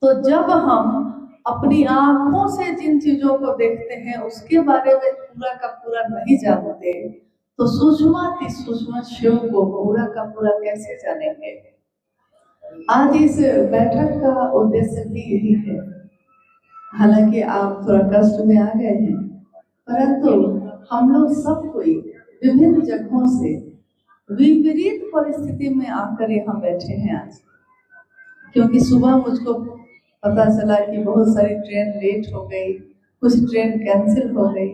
तो जब हम अपनी आंखों से जिन चीजों को देखते हैं उसके बारे में पूरा का पूरा नहीं जानते, तो सूक्ष्म सूक्ष्म शिव को पूरा का पूरा कैसे जानेंगे। आज इस बैठक का उद्देश्य भी यही है। हालांकि आप थोड़ा कष्ट में आ गए हैं, परंतु हम लोग सब कोई विभिन्न जगहों से विपरीत परिस्थिति में आकर यहाँ बैठे हैं आज। क्योंकि सुबह मुझको पता चला कि बहुत सारी ट्रेन लेट हो गई, कुछ ट्रेन कैंसिल हो गई।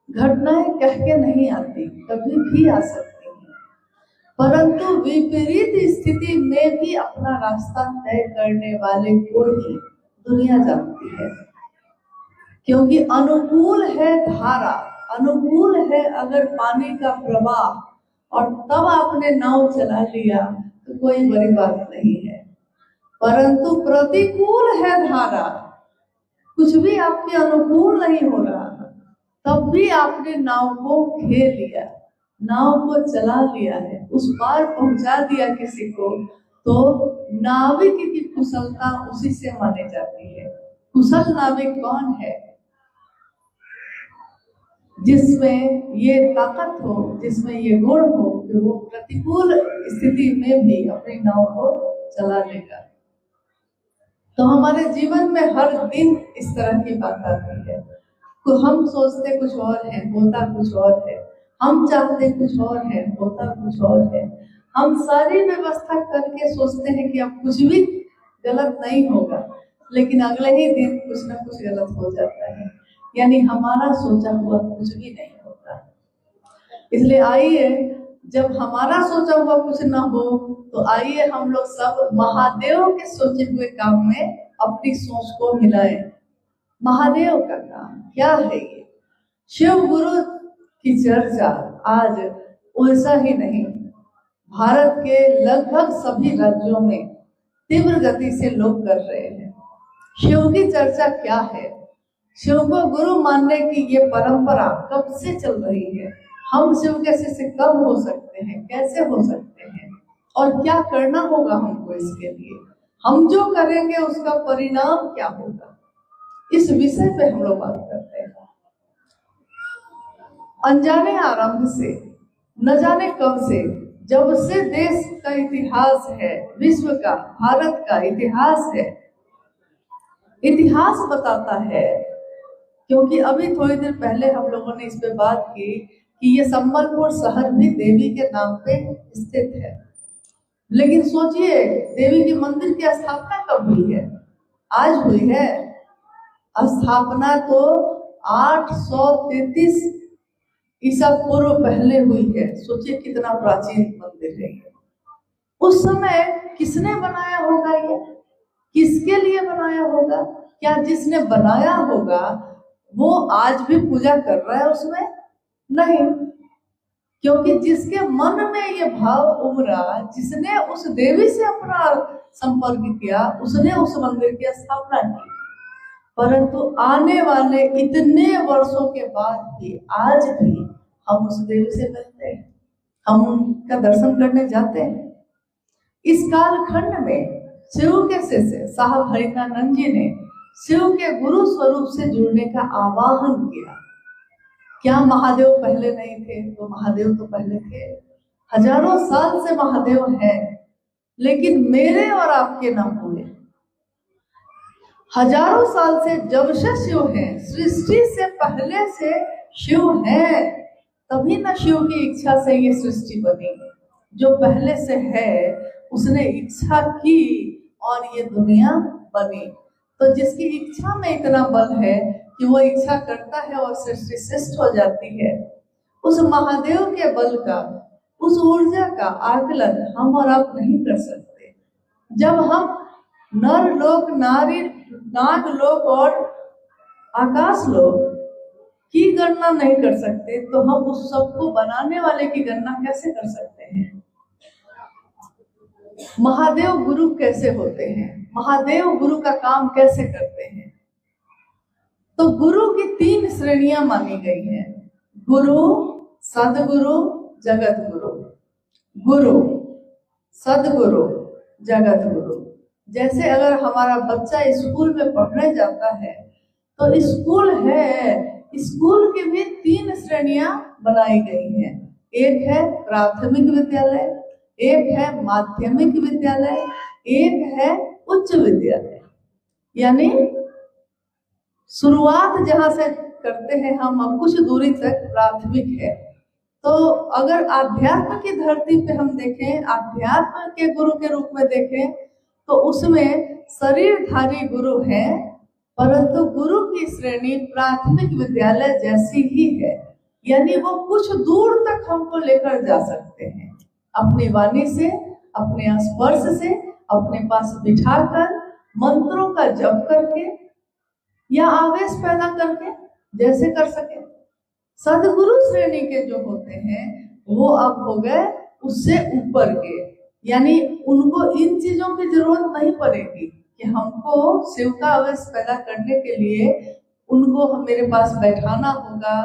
घटनाएं कह के नहीं आती, कभी भी आ सकती हैं, परंतु विपरीत स्थिति में भी अपना रास्ता तय करने वाले को ही दुनिया जानती है। क्योंकि अनुकूल है धारा, अनुकूल है अगर पानी का प्रवाह, और तब आपने नाव चला लिया तो कोई बड़ी बात नहीं है। परंतु प्रतिकूल है धारा, कुछ भी आपके अनुकूल नहीं हो रहा, तब भी आपने नाव को घेर लिया, नाव को चला लिया है, उस पार पहुंचा दिया किसी को, तो नाविक की कुशलता उसी से मानी जाती है। कुशल नाविक कौन है? जिसमें ये ताकत हो, जिसमें ये गुण हो कि वो प्रतिकूल स्थिति में भी अपनी नाव को चला लेगा। तो हमारे जीवन में हर दिन इस तरह की बात आती है। तो हम सोचते कुछ और है, होता कुछ और है, हम चाहते कुछ और है, होता कुछ और है। हम सारी व्यवस्था करके सोचते हैं कि अब कुछ भी गलत नहीं होगा, लेकिन अगले ही दिन कुछ ना कुछ गलत हो जाता है। यानी हमारा सोचा हुआ कुछ भी नहीं होता। इसलिए आइए, जब हमारा सोचा हुआ कुछ ना हो, तो आइए हम लोग सब महादेव के सोचे हुए काम में अपनी सोच को मिलाएं। महादेव का काम क्या है? ये शिव गुरु की चर्चा आज उड़ीसा ही नहीं, भारत के लगभग सभी राज्यों में तीव्र गति से लोग कर रहे हैं। शिव की चर्चा क्या है? शिव को गुरु मानने की ये परंपरा कब से चल रही है? हम शिव के शिष्य कब हो सकते हैं, कैसे हो सकते हैं, और क्या करना होगा हमको इसके लिए? हम जो करेंगे उसका परिणाम क्या होगा? इस विषय पे हम लोग बात करते हैं। अनजाने आरंभ से, न जाने कब से, जब से देश का इतिहास है, विश्व का, भारत का इतिहास है, इतिहास बताता है। क्योंकि अभी थोड़ी देर पहले हम लोगों ने इस पे बात की कि ये संबलपुर शहर भी देवी के नाम पे स्थित है। लेकिन सोचिए, देवी के मंदिर की स्थापना कब हुई है? आज हुई है। स्थापना तो 833 ईसा पूर्व पहले हुई है। सोचिए कितना प्राचीन मंदिर है। उस समय किसने बनाया होगा? ये किसके लिए बनाया होगा? क्या जिसने बनाया होगा वो आज भी पूजा कर रहा है उसमें? नहीं, क्योंकि जिसके मन में ये भाव उमड़ा, जिसने उस देवी से अपना संपर्क किया, उसने उस मंदिर की स्थापना की। परंतु आने वाले इतने वर्षों के बाद भी आज भी हम उस देवी से मिलते हैं। हम उनका दर्शन करने जाते हैं। इस कालखंड में शिव के शिष्य साहब हरिकानंद जी ने शिव के गुरु स्वरूप से जुड़ने का आवाहन किया। क्या महादेव पहले नहीं थे? तो महादेव तो पहले थे, हजारों साल से महादेव हैं, लेकिन मेरे और आपके ना हुए। हजारों साल से जब से शिव है, सृष्टि से पहले से शिव है, तभी ना शिव की इच्छा से ये सृष्टि बनी। जो पहले से है उसने इच्छा की और ये दुनिया बनी। तो जिसकी इच्छा में इतना बल है कि वो इच्छा करता है और सृष्टि सृष्ट हो जाती है, उस महादेव के बल का, उस ऊर्जा का आकलन हम और आप नहीं कर सकते। जब हम नर लोक, नारी, नाग लोक और आकाश लोक की गणना नहीं कर सकते, तो हम उस सबको बनाने वाले की गणना कैसे कर सकते हैं? महादेव गुरु कैसे होते हैं? महादेव गुरु का काम कैसे करते हैं? तो गुरु की 3 श्रेणियां मानी गई हैं: गुरु, सदगुरु, जगत गुरु। गुरु, सदगुरु, जगत गुरु। जैसे अगर हमारा बच्चा स्कूल में पढ़ने जाता है तो स्कूल है, स्कूल की भी 3 श्रेणियां बनाई गई हैं। एक है प्राथमिक विद्यालय, एक है माध्यमिक विद्यालय, एक है उच्च विद्यालय। यानी शुरुआत जहां से करते हैं हम, अब कुछ दूरी तक प्राथमिक है। तो अगर आध्यात्म की धरती पे हम देखें, आध्यात्म के गुरु के रूप में देखें, तो उसमें शरीरधारी गुरु हैं, परंतु गुरु की श्रेणी प्राथमिक विद्यालय जैसी ही है। यानी वो कुछ दूर तक हमको लेकर जा सकते हैं, अपनी वाणी से, अपने स्पर्श से, अपने पास बिठाकर, मंत्रों का जप करके या आवेश पैदा करके, जैसे कर सके। सदगुरु श्रेणी के जो होते हैं वो अब हो गए उससे ऊपर के, यानी उनको इन चीजों की जरूरत नहीं पड़ेगी कि हमको शिव का आवेश पैदा करने के लिए उनको मेरे पास बैठाना होगा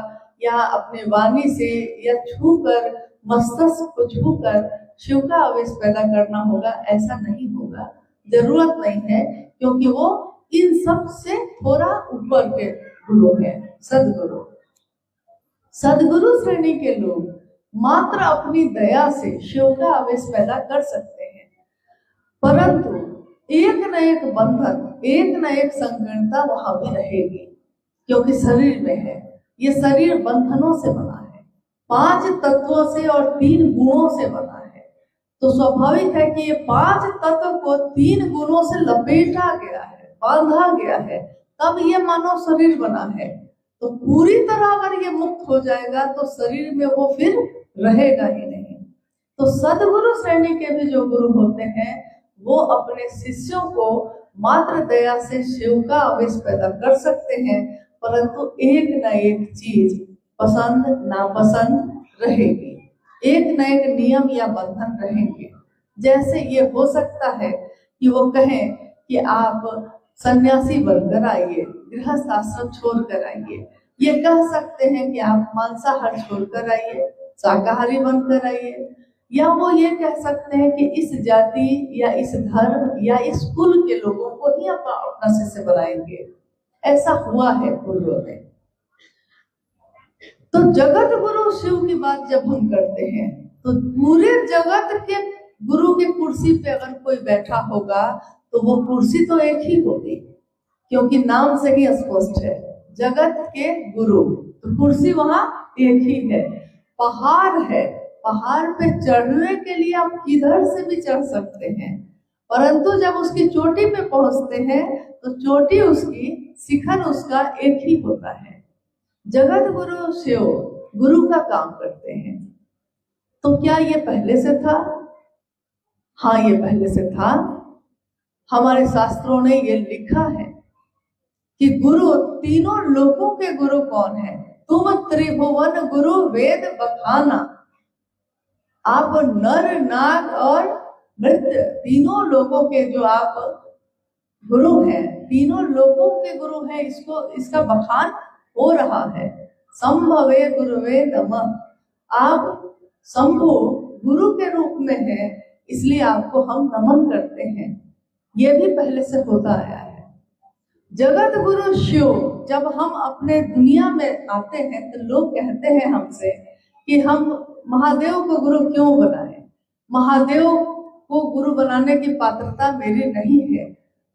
या अपने वाणी से या छूकर, मस्तक को छूकर शिव का आवेश पैदा करना होगा। ऐसा नहीं होगा, जरूरत नहीं है, क्योंकि वो इन सब से थोड़ा ऊपर के गुरु हैं, सदगुरु। सदगुरु श्रेणी के लोग मात्र अपनी दया से शिव का आवेश पैदा कर सकते हैं, परंतु एक न एक बंधन, एक न एक संकीर्णता वहां भी रहेगी, क्योंकि शरीर में है। ये शरीर बंधनों से बना है, 5 तत्वों से और 3 गुणों से बना है। तो स्वाभाविक है कि ये 5 तत्व को 3 गुणों से लपेटा गया है, बांधा गया है, तब ये मानव शरीर बना है। तो पूरी तरह अगर ये मुक्त हो जाएगा तो शरीर में वो फिर रहेगा ही नहीं। तो सदगुरु श्रेणी के भी जो गुरु होते हैं वो अपने शिष्यों को मात्र दया से शिव का आवेश पैदा कर सकते हैं, परंतु एक न एक चीज पसंद नापसंद रहेगी, एक न एक नियम या बंधन रहेंगे। जैसे ये हो सकता है कि वो कहें कि आप सन्यासी बनकर आइए, गृहस्थ आश्रम छोड़कर आइए। ये कह सकते हैं कि आप मांसाहार छोड़कर आइए, शाकाहारी बनकर आइए। या वो ये कह सकते हैं कि इस जाति या इस धर्म या इस कुल के लोगों को ही अपना शिष्य बनाएंगे। ऐसा हुआ है पूर्व में। तो जगत गुरु शिव की बात जब हम करते हैं तो पूरे जगत के गुरु की कुर्सी पे अगर कोई बैठा होगा तो वो कुर्सी तो एक ही होगी, क्योंकि नाम से ही स्पष्ट है जगत के गुरु, तो कुर्सी वहां एक ही है। पहाड़ है, पहाड़ पे चढ़ने के लिए आप किधर से भी चढ़ सकते हैं, परंतु जब उसकी चोटी पे पहुंचते हैं तो चोटी उसकी, शिखर उसका एक ही होता है। जगत गुरु शिव गुरु का काम करते हैं। तो क्या ये पहले से था? हाँ, ये पहले से था। हमारे शास्त्रों ने ये लिखा है कि गुरु, तीनों लोकों के गुरु कौन है? तुम त्रिभुवन गुरु वेद बखाना। आप नर नाग और मृत्य तीनों लोगों के जो आप गुरु हैं, तीनों लोकों के गुरु हैं, इसका बखान हो रहा है। संभवे गुरुवे नमः। आप शंभु गुरु के रूप में है, इसलिए आपको हम नमन करते हैं। ये भी पहले से होता आया है। जगत गुरु शिव, जब हम अपने दुनिया में आते हैं तो लोग कहते हैं हमसे कि हम महादेव को गुरु क्यों बनाए, महादेव को गुरु बनाने की पात्रता मेरी नहीं है,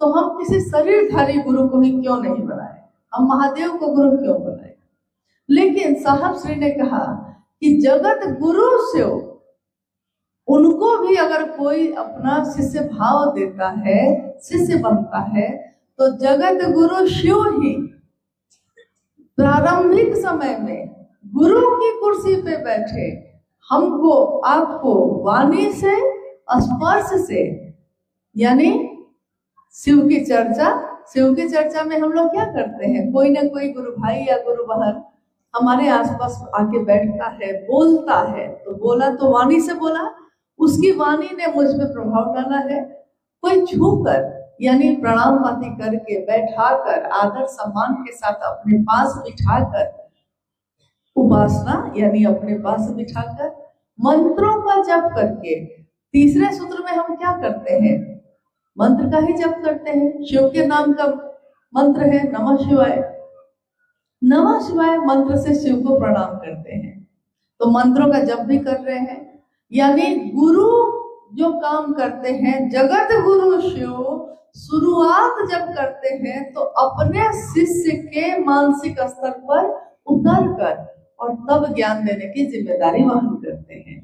तो हम किसी शरीरधारी गुरु को ही क्यों नहीं बनाए, हम महादेव को गुरु क्यों बनाए। लेकिन साहब श्री ने कहा कि जगत गुरु शिव, उनको भी अगर कोई अपना शिष्य भाव देता है, शिष्य बनता है, तो जगत गुरु शिव ही प्रारंभिक समय में गुरु की कुर्सी पे बैठे हमको आपको वाणी से, स्पर्श से, यानी शिव की चर्चा में हम लोग क्या करते हैं, कोई ना कोई गुरु भाई या गुरु बहन हमारे आसपास आके बैठता है, बोलता है, तो बोला तो वाणी से बोला, उसकी वाणी ने मुझ पे प्रभाव डाला है। कोई छूकर यानी प्रणाम पाती करके बैठाकर आदर सम्मान के साथ अपने पास बिठाकर, उपासना यानी अपने पास बिठाकर मंत्रों का जप करके, तीसरे सूत्र में हम क्या करते हैं, मंत्र का ही जप करते हैं। शिव के नाम का मंत्र है नमः शिवाय, नमः शिवाय मंत्र से शिव को प्रणाम करते हैं, तो मंत्रों का जप भी कर रहे हैं। यानी गुरु जो काम करते हैं, जगत गुरु शिव शुरुआत जब करते हैं तो अपने शिष्य के मानसिक स्तर पर उतर कर और तब ज्ञान देने की जिम्मेदारी वहन करते हैं।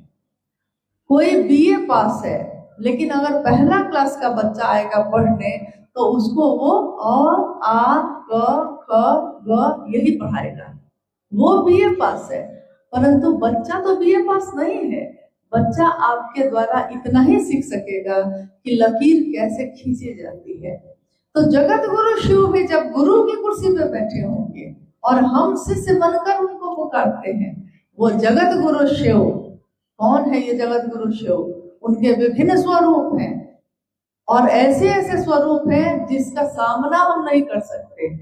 कोई बीए पास है, लेकिन अगर पहला क्लास का बच्चा आएगा पढ़ने तो उसको वो अ आ क ख ग यही पढ़ाएगा, वो बीए पास है, परंतु बच्चा तो बीए पास नहीं है। बच्चा आपके द्वारा इतना ही सीख सकेगा कि लकीर कैसे खींची जाती है। तो जगत गुरु शिव भी जब गुरु की कुर्सी पे बैठे होंगे और हम शिष्य बनकर उनको पुकारते हैं, वो जगत गुरु शिव कौन है? ये जगत गुरु शिव, उनके विभिन्न स्वरूप हैं और ऐसे ऐसे स्वरूप हैं जिसका सामना हम नहीं कर सकते,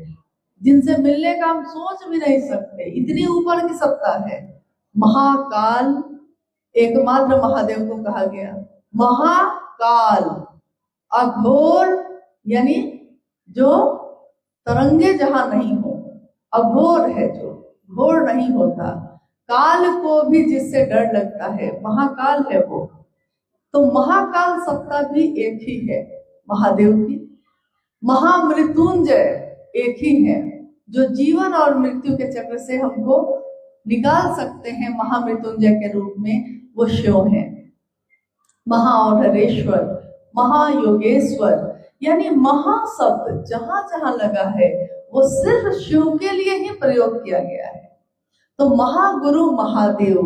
जिनसे मिलने का हम सोच भी नहीं सकते, इतनी ऊपर की सत्ता है। महाकाल एकमात्र महादेव को कहा गया, महाकाल अघोर यानी जो तरंगे जहां नहीं हो, अघोर है जो घोर नहीं होता, काल को भी जिससे डर लगता है महाकाल है वो। तो महाकाल सत्ता भी एक ही है महादेव की। महामृत्युंजय एक ही है जो जीवन और मृत्यु के चक्र से हमको निकाल सकते हैं, महामृत्युंजय के रूप में वो शिव है। महाऔढ़ेश्वर, महायोगेश्वर, यानी महा शब्द जहां जहां लगा है वो सिर्फ शिव के लिए ही प्रयोग किया गया है। तो महागुरु महादेव,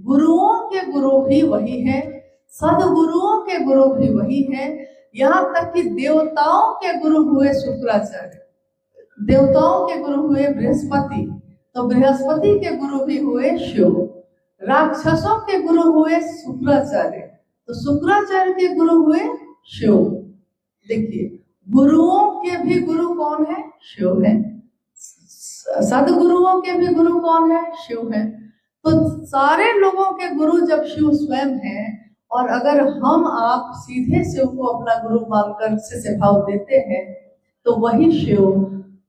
गुरुओं के गुरु भी वही है, सदगुरुओं के गुरु भी वही है, यहाँ तक कि देवताओं के गुरु हुए शुक्राचार्य, देवताओं के गुरु हुए बृहस्पति, तो बृहस्पति के गुरु भी हुए शिव, राक्षसों के गुरु हुए शुक्राचार्य, तो शुक्राचार्य के गुरु हुए शिव। देखिए गुरुओं के भी गुरु कौन है? शिव है। सदगुरुओं के भी गुरु कौन है? शिव है। तो सारे लोगों के गुरु जब शिव स्वयं है, और अगर हम आप सीधे शिव को अपना गुरु मानकर शिष्य भाव देते हैं तो वही शिव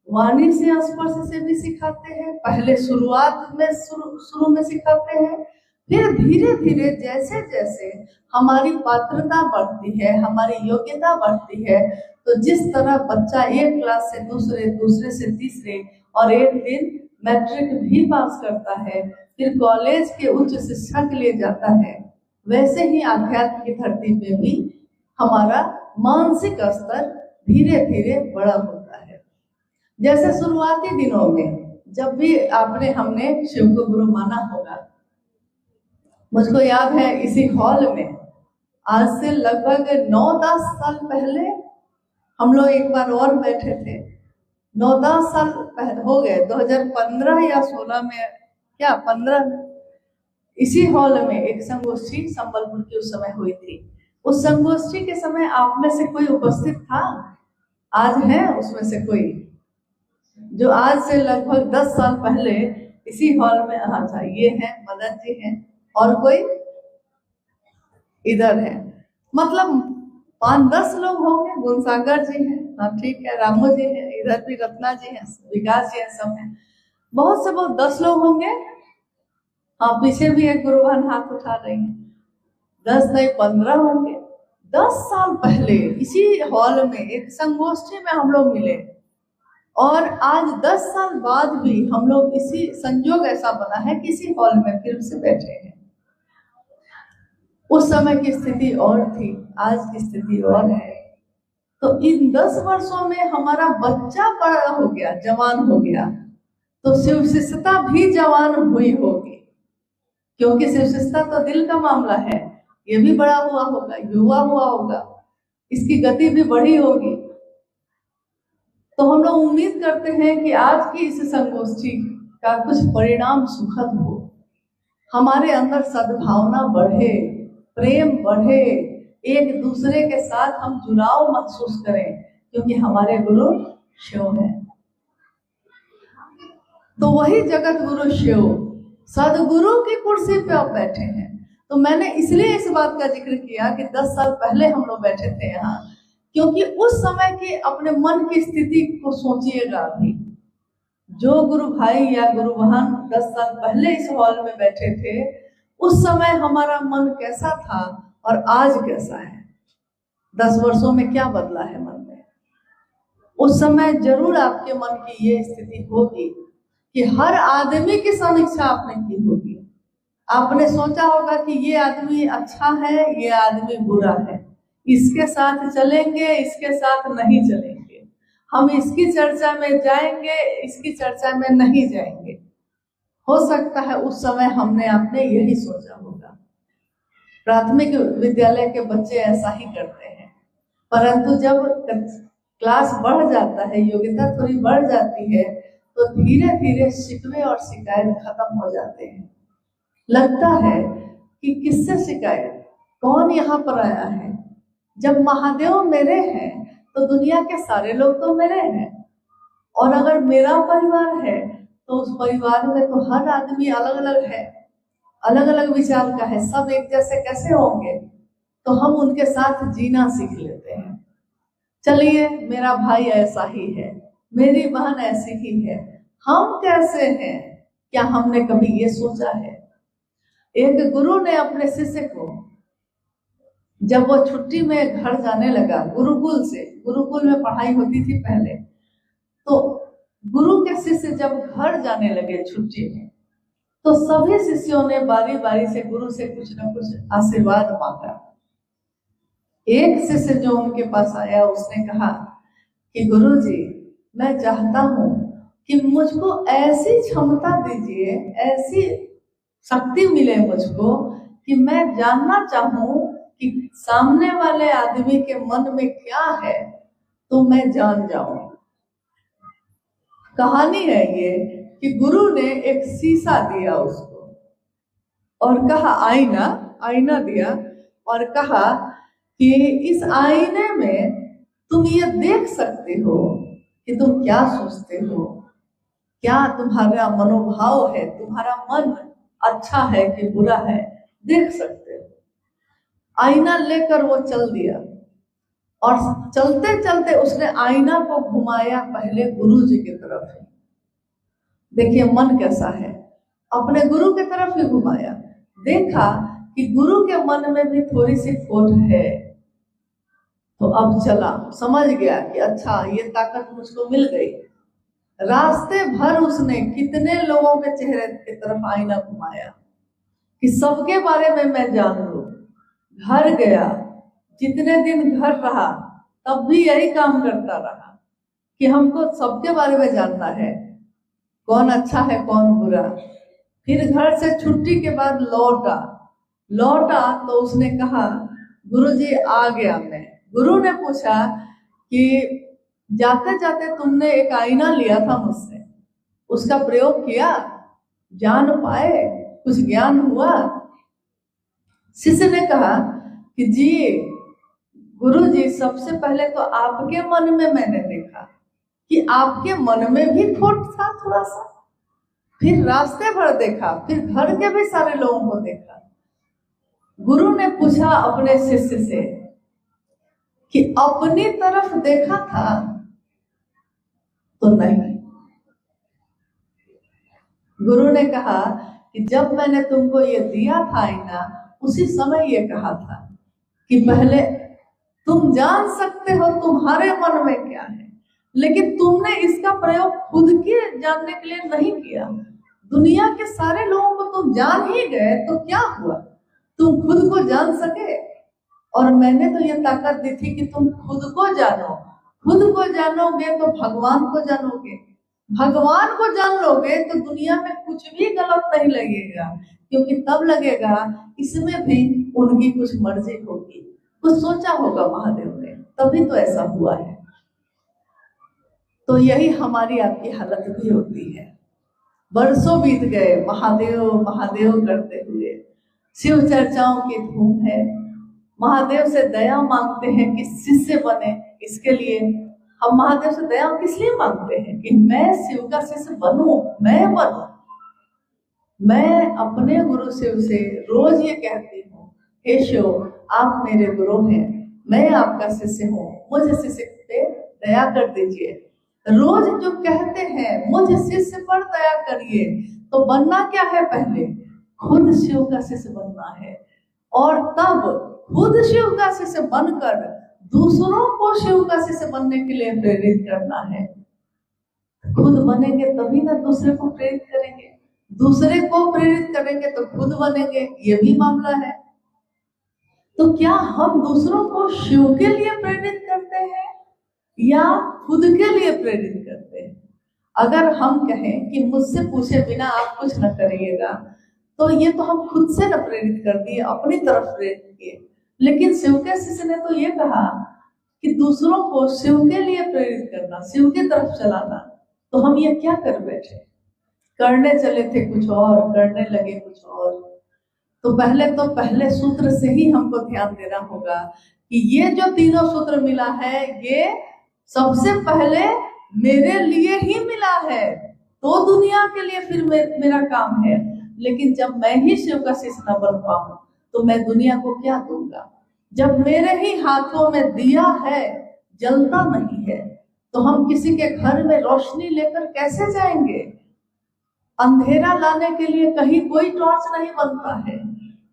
वाणी से स्पर्श से भी सिखाते हैं। पहले शुरुआत में शुरू में सिखाते हैं, फिर धीरे धीरे जैसे जैसे हमारी पात्रता बढ़ती है, हमारी योग्यता बढ़ती है, तो जिस तरह बच्चा एक क्लास से दूसरे, दूसरे से तीसरे और एक दिन मैट्रिक भी पास करता है, फिर कॉलेज के उच्च शिक्षा के लिए जाता है, वैसे ही आध्यात्म की धरती पे भी हमारा मानसिक स्तर धीरे धीरे बड़ा होता है। जैसे शुरुआती दिनों में जब भी हमने शिव को गुरु माना होगा, मुझको याद है इसी हॉल में आज से लगभग 9-10 साल पहले हम लोग एक बार और बैठे थे। 9-10 साल हो गए, 2015 या 16 में, क्या 15, इसी हॉल में एक संगोष्ठी संबलपुर की उस समय हुई थी। उस संगोष्ठी के समय आप में से कोई उपस्थित था? आज है उसमें से कोई जो आज से लगभग 10 साल पहले इसी हॉल में? हाँ, ये है मदन जी हैं, और कोई? इधर है, मतलब 5-10 लोग होंगे। गुणसागर जी हैं, हाँ ठीक है, रामू जी हैं, इधर भी रत्ना जी हैं, विकास जी हैं, सब हैं, बहुत से बहुत 10 लोग होंगे। हाँ पीछे भी एक गुरुवान हाथ उठा रही हैं, 10 नहीं 15 होंगे। 10 साल पहले इसी हॉल में एक संगोष्ठी में हम लोग मिले, और आज 10 साल बाद भी हम लोग इसी संजोग ऐसा बना है कि इसी हॉल में फिर से बैठे हैं। उस समय की स्थिति और थी, आज की स्थिति और है। तो इन 10 वर्षों में हमारा बच्चा बड़ा हो गया, जवान हो गया, तो शिव शिष्यता भी जवान हुई होगी, क्योंकि शिव शिष्यता तो दिल का मामला है। ये भी बड़ा हुआ होगा, युवा हुआ होगा, इसकी गति भी बढ़ी होगी। तो हम लोग उम्मीद करते हैं कि आज की इस संगोष्ठी का कुछ परिणाम सुखद हो, हमारे अंदर सद्भावना बढ़े, प्रेम बढ़े, एक दूसरे के साथ हम जुड़ाव महसूस करें, क्योंकि हमारे गुरु शिव हैं। तो वही जगत गुरु शिव सदगुरु की कुर्सी पे आप बैठे हैं। तो मैंने इसलिए इस बात का जिक्र किया कि 10 साल पहले हम लोग बैठे थे यहाँ, क्योंकि उस समय की अपने मन की स्थिति को सोचिएगा। अभी जो गुरु भाई या गुरु बहन 10 साल पहले इस हॉल में बैठे थे, उस समय हमारा मन कैसा था और आज कैसा है। 10 वर्षों में क्या बदला है मन में। उस समय जरूर आपके मन की ये स्थिति होगी कि हर आदमी की समीक्षा आपने की होगी। आपने सोचा होगा कि ये आदमी अच्छा है, ये आदमी बुरा है, इसके साथ चलेंगे, इसके साथ नहीं चलेंगे, हम इसकी चर्चा में जाएंगे, इसकी चर्चा में नहीं जाएंगे। हो सकता है उस समय हमने आपने यही सोचा होगा। प्राथमिक विद्यालय के बच्चे ऐसा ही करते हैं, परंतु जब क्लास बढ़ जाता है, योग्यता थोड़ी बढ़ जाती है, तो धीरे धीरे शिकवे और शिकायत खत्म हो जाते हैं। लगता है कि किससे शिकायत, कौन यहाँ पर आया है। जब महादेव मेरे हैं तो दुनिया के सारे लोग तो मेरे हैं, और अगर मेरा परिवार है तो उस परिवार में तो हर आदमी अलग अलग है, अलग अलग विचार का है, सब एक जैसे कैसे होंगे। तो हम उनके साथ जीना सीख लेते हैं। चलिए मेरा भाई ऐसा ही है, मेरी बहन ऐसी ही है, हम कैसे हैं, क्या हमने कभी ये सोचा है। एक गुरु ने अपने शिष्य को, जब वो छुट्टी में घर जाने लगा गुरुकुल से, गुरुकुल में पढ़ाई होती थी पहले, तो गुरु के शिष्य जब घर जाने लगे छुट्टी में, तो सभी शिष्यों ने बारी बारी से गुरु से कुछ न कुछ आशीर्वाद मांगा। एक शिष्य जो उनके पास आया, उसने कहा कि गुरु जी, मैं चाहता हूं कि मुझको ऐसी क्षमता दीजिए, ऐसी शक्ति मिले मुझको कि मैं जानना चाहूं कि सामने वाले आदमी के मन में क्या है, तो मैं जान जाऊं। कहानी है ये कि गुरु ने एक शीशा दिया उसको और कहा, आईना दिया और कहा कि इस आईने में तुम ये देख सकते हो कि तुम क्या सोचते हो, क्या तुम्हारा मनोभाव है, तुम्हारा मन अच्छा है कि बुरा है, देख सकते हो। आईना लेकर वो चल दिया, और चलते चलते उसने आईना को घुमाया पहले गुरु जी की तरफ ही। देखिए मन कैसा है, अपने गुरु की तरफ ही घुमाया, देखा कि गुरु के मन में भी थोड़ी सी खोट है। तो अब चला, समझ गया कि अच्छा ये ताकत मुझको मिल गई। रास्ते भर उसने कितने लोगों के चेहरे की तरफ आईना घुमाया कि सबके बारे में मैं जान लूं। घर गया, जितने दिन घर रहा तब भी यही काम करता रहा कि हमको सबके बारे में जानना है, कौन अच्छा है कौन बुरा। फिर घर से छुट्टी के बाद लौटा तो उसने कहा, गुरुजी आ गया मैं। गुरु ने पूछा कि जाते जाते तुमने एक आईना लिया था मुझसे, उसका प्रयोग किया, जान पाए, कुछ ज्ञान हुआ। शिष्य ने कहा कि जी गुरुजी, सबसे पहले तो आपके मन में मैंने देखा कि आपके मन में भी खोट था थोड़ा सा, फिर रास्ते भर देखा, फिर घर के भी सारे लोगों को देखा। गुरु ने पूछा अपने शिष्य से कि अपनी तरफ देखा था तो नहीं। गुरु ने कहा कि जब मैंने तुमको ये दिया था आईना, उसी समय ये कहा था कि पहले तुम जान सकते हो तुम्हारे मन में क्या है, लेकिन तुमने इसका प्रयोग खुद के जानने के लिए नहीं किया। दुनिया के सारे लोगों को तुम जान ही गए तो क्या हुआ, तुम खुद को जान सके। और मैंने तो ये ताकत दी थी कि तुम खुद को जानो। खुद को जानोगे तो भगवान को जानोगे, भगवान को जान लोगे तो दुनिया में कुछ भी गलत नहीं लगेगा, क्योंकि तब लगेगा इसमें भी उनकी कुछ मर्जी होगी, कुछ सोचा होगा महादेव ने, तभी तो ऐसा हुआ है। तो यही हमारी आपकी हालत भी होती है। बरसों बीत गए महादेव महादेव करते हुए, शिव चर्चाओं की धूम है, महादेव से दया मांगते हैं कि शिष्य बने। इसके लिए हम महादेव से दया किस लिए मांगते हैं कि मैं शिव का शिष्य बनूं, मैं बनूं। मैं अपने गुरु शिव से रोज ये कहती हूँ, हे शिव आप मेरे गुरु हैं, मैं आपका शिष्य हूँ, मुझे शिष्य पे दया कर दीजिए। रोज जो कहते हैं मुझे शिष्य पर दया करिए, तो बनना क्या है, पहले खुद शिव का शिष्य बनना है, और तब खुद शिव का शिष्य बनकर दूसरों को शिव का शिष्य बनने के लिए प्रेरित करना है। खुद बनेंगे तभी ना दूसरे को प्रेरित करेंगे, दूसरे को प्रेरित करेंगे तो खुद बनेंगे, ये भी मामला है। तो क्या हम दूसरों को शिव के लिए प्रेरित करते हैं या खुद के लिए प्रेरित करते हैं? अगर हम कहें कि मुझसे पूछे बिना आप कुछ न करिएगा, तो ये तो हम खुद से न प्रेरित कर दिए, अपनी तरफ प्रेरित किए। लेकिन शिव के शिष्य ने तो ये कहा कि दूसरों को शिव के लिए प्रेरित करना, शिव की तरफ चलाना। तो हम ये क्या कर बैठे, करने चले थे कुछ और, करने लगे कुछ और। तो पहले सूत्र से ही हमको ध्यान देना होगा कि ये जो तीनों सूत्र मिला है, ये सबसे पहले मेरे लिए ही मिला है, तो दुनिया के लिए फिर मेरा काम है। लेकिन जब मैं ही शिव का शिष्य न बन पाऊं तो मैं दुनिया को क्या दूंगा? जब मेरे ही हाथों में दिया है, जलता नहीं है, तो हम किसी के घर में रोशनी लेकर कैसे जाएंगे? अंधेरा लाने के लिए कहीं कोई टॉर्च नहीं बनता है।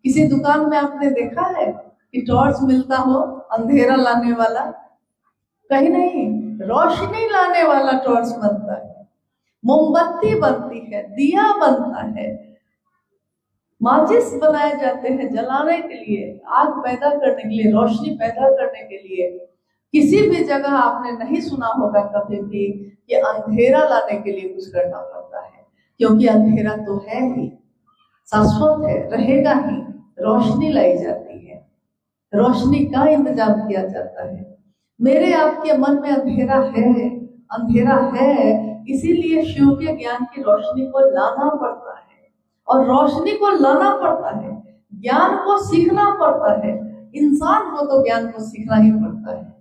किसी दुकान में आपने देखा है कि टॉर्च मिलता हो अंधेरा लाने वाला? कहीं नहीं, रोशनी लाने वाला टॉर्च बनता है, मोमबत्ती बनती है, दिया बनता है, माचिस बनाए जाते हैं जलाने के लिए, आग पैदा करने के लिए, रोशनी पैदा करने के लिए। किसी भी जगह आपने नहीं सुना होगा कभी भी कि अंधेरा लाने के लिए कुछ करना पड़ता है, क्योंकि अंधेरा तो है ही, शाश्वत है, रहेगा ही। रोशनी लाई जाती है, रोशनी का इंतजाम किया जाता है। मेरे आपके मन में अंधेरा है, इसीलिए शिव के ज्ञान की रोशनी को लाना पड़ता है, और रोशनी को लाना पड़ता है, ज्ञान को सीखना पड़ता है। इंसान को तो ज्ञान को सीखना ही पड़ता है,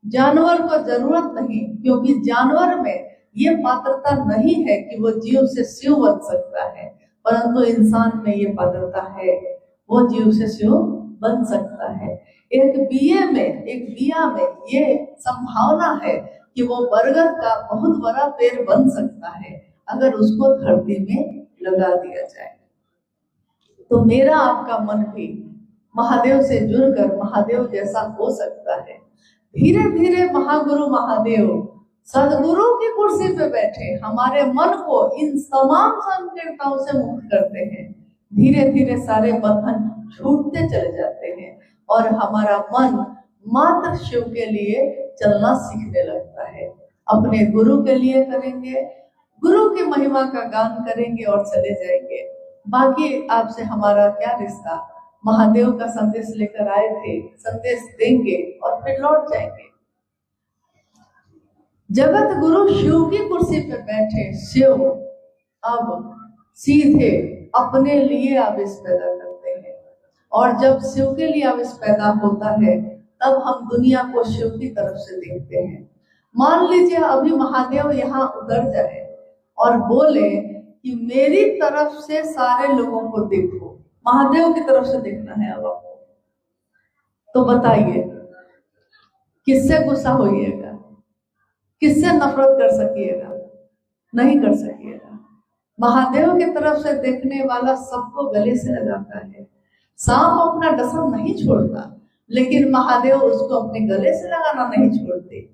जानवर को जरूरत नहीं, क्योंकि जानवर में ये पात्रता नहीं है कि वो जीव से शिव बन सकता है, परंतु इंसान में ये पात्रता है, वो जीव से शिव बन सकता है। एक बिया में ये संभावना है कि वो बरगद का बहुत बड़ा पेड़ बन सकता है, अगर उसको धरती में लगा दिया जाए। तो मेरा आपका मन भी महादेव से जुड़कर महादेव जैसा हो सकता है। धीरे धीरे महागुरु महादेव सदगुरु की कुर्सी पे बैठे हमारे मन को इन तमाम संकीर्णताओं से मुक्त करते हैं। धीरे धीरे सारे बंधन छूटते चले जाते हैं और हमारा मन मात्र शिव के लिए चलना सीखने लगता है। अपने गुरु के लिए करेंगे, गुरु की महिमा का गान करेंगे और चले जाएंगे। बाकी आपसे हमारा क्या रिश्ता? महादेव का संदेश लेकर आए थे, संदेश देंगे और फिर लौट जाएंगे। जगत गुरु शिव की कुर्सी पर बैठे शिव अब सीधे अपने लिए आवेश पैदा करते हैं, और जब शिव के लिए आवेश पैदा होता है तब हम दुनिया को शिव की तरफ से देखते हैं। मान लीजिए अभी महादेव यहाँ उतर जाए और बोले कि मेरी तरफ से सारे लोगों को देखो, महादेव की तरफ से देखना है अब आपको, तो बताइए किससे गुस्सा होइएगा, किससे नफरत कर सकिएगा? नहीं कर सकिएगा। महादेव की तरफ से देखने वाला सबको गले से लगाता है। सांप अपना डसन नहीं छोड़ता, लेकिन महादेव उसको अपने गले से लगाना नहीं छोड़ते।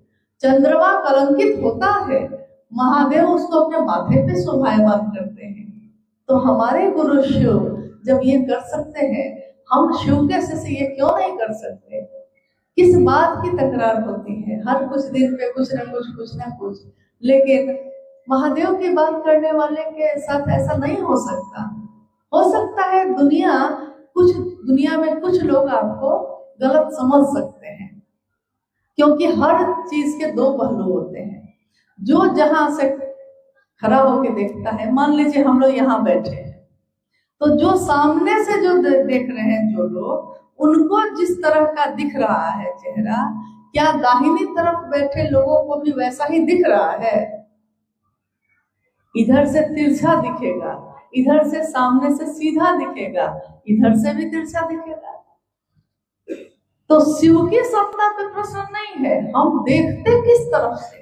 चंद्रमा कलंकित होता है, महादेव उसको अपने माथे पे शोभायमान करते हैं। तो हमारे गुरु शिव जब ये कर सकते हैं, हम शिव के से ये क्यों नहीं कर सकते? किस बात की तकरार होती है? हर कुछ दिन पे कुछ ना कुछ। लेकिन महादेव की बात करने वाले के साथ ऐसा नहीं हो सकता। हो सकता है दुनिया में कुछ लोग आपको गलत समझ सकते हैं, क्योंकि हर चीज के दो पहलू होते हैं। जो जहां से खड़ा होके देखता है, मान लीजिए हम लोग यहाँ बैठे हैं, तो जो सामने से जो देख रहे हैं जो लोग, उनको जिस तरह का दिख रहा है चेहरा, क्या दाहिनी तरफ बैठे लोगों को भी वैसा ही दिख रहा है? इधर से तिरछा दिखेगा, इधर से सामने से सीधा दिखेगा, इधर से भी तिरछा दिखेगा। तो शिव की सत्ता पे प्रश्न नहीं है, हम देखते किस तरफ से हैं।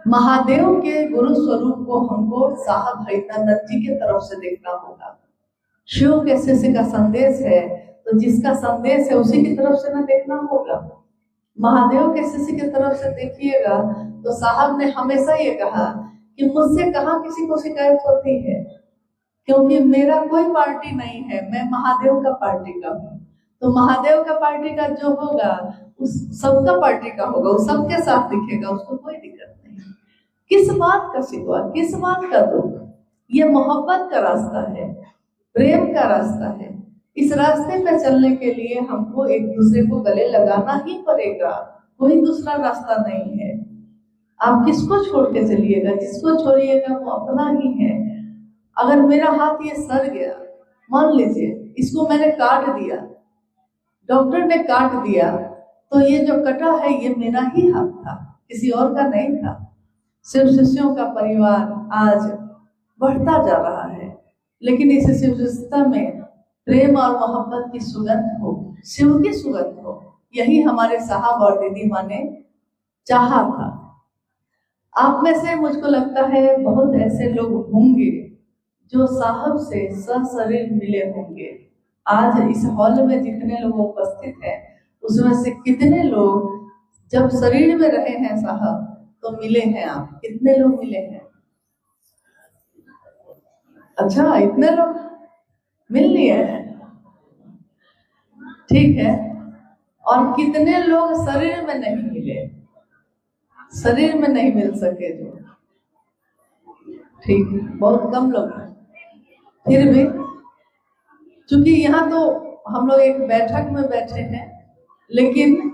महादेव के गुरु स्वरूप को हमको साहब भैतानंद जी के तरफ से देखना होगा। शिव के शिष्य का संदेश है, तो जिसका संदेश है उसी की तरफ से ना देखना होगा। महादेव के शिष्य की तरफ से देखिएगा तो साहब ने हमेशा ये कहा कि मुझसे कहाँ किसी को शिकायत होती है, क्योंकि मेरा कोई पार्टी नहीं है, मैं महादेव का पार्टी का हूँ। तो महादेव का पार्टी का जो होगा उस सबका पार्टी का होगा, उस सबके साथ दिखेगा, उसको कोई दिक्कत नहीं। किस बात का शिकवा, किस बात का दुख? ये मोहब्बत का रास्ता है, प्रेम का रास्ता है। इस रास्ते पे चलने के लिए हमको एक दूसरे को गले लगाना ही पड़ेगा, कोई दूसरा रास्ता नहीं है। आप किसको छोड़ के चलिएगा? जिसको छोड़िएगा वो अपना ही है। अगर मेरा हाथ ये सड़ गया, मान लीजिए इसको मैंने काट दिया, डॉक्टर ने काट दिया, तो ये जो कटा है ये मेरा ही हाथ था, किसी और का नहीं था। शिव शिष्यों का परिवार आज बढ़ता जा रहा है, लेकिन इस शिव रिश्ता में प्रेम और मोहब्बत की सुगंध हो, शिव की सुगंध हो, यही हमारे साहब और दीदी माँ ने चाहा था। आप में से मुझको लगता है बहुत ऐसे लोग होंगे जो साहब से सशरीर मिले होंगे। आज इस हॉल में जितने लोग उपस्थित हैं, उसमें से कितने लोग जब शरीर में रहे हैं साहब तो मिले हैं? आप कितने लोग मिले हैं? अच्छा, इतने लोग मिल लिए हैं, ठीक है। और कितने लोग शरीर में नहीं मिले, शरीर में नहीं मिल सके जो, ठीक, बहुत कम लोग हैं। फिर भी चूंकि यहाँ तो हम लोग एक बैठक में बैठे हैं, लेकिन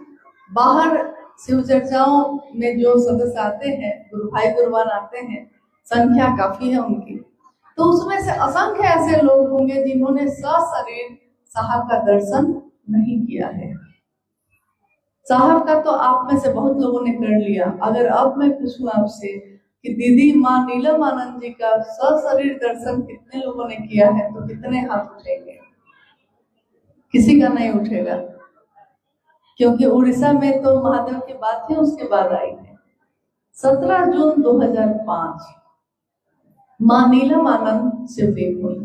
बाहर शिव चर्चाओं में जो सदस्य आते हैं, गुरु भाई गुरुवान आते हैं, संख्या काफी है उनकी, तो उसमें से असंख्य ऐसे लोग होंगे जिन्होंने सशरीर साहब का दर्शन नहीं किया है। साहब का तो आप में से बहुत लोगों ने कर लिया। अगर अब मैं पूछूं आपसे कि दीदी माँ नीलम आनंद जी का सशरीर दर्शन कितने लोगों ने किया है, तो कितने हाथ उठेंगे? किसी का नहीं उठेगा, क्योंकि उड़ीसा में तो महादेव की बात ही उसके बाद आई है। 17 जून 2005 माँ नीलम आनंद शिवलिंग हुई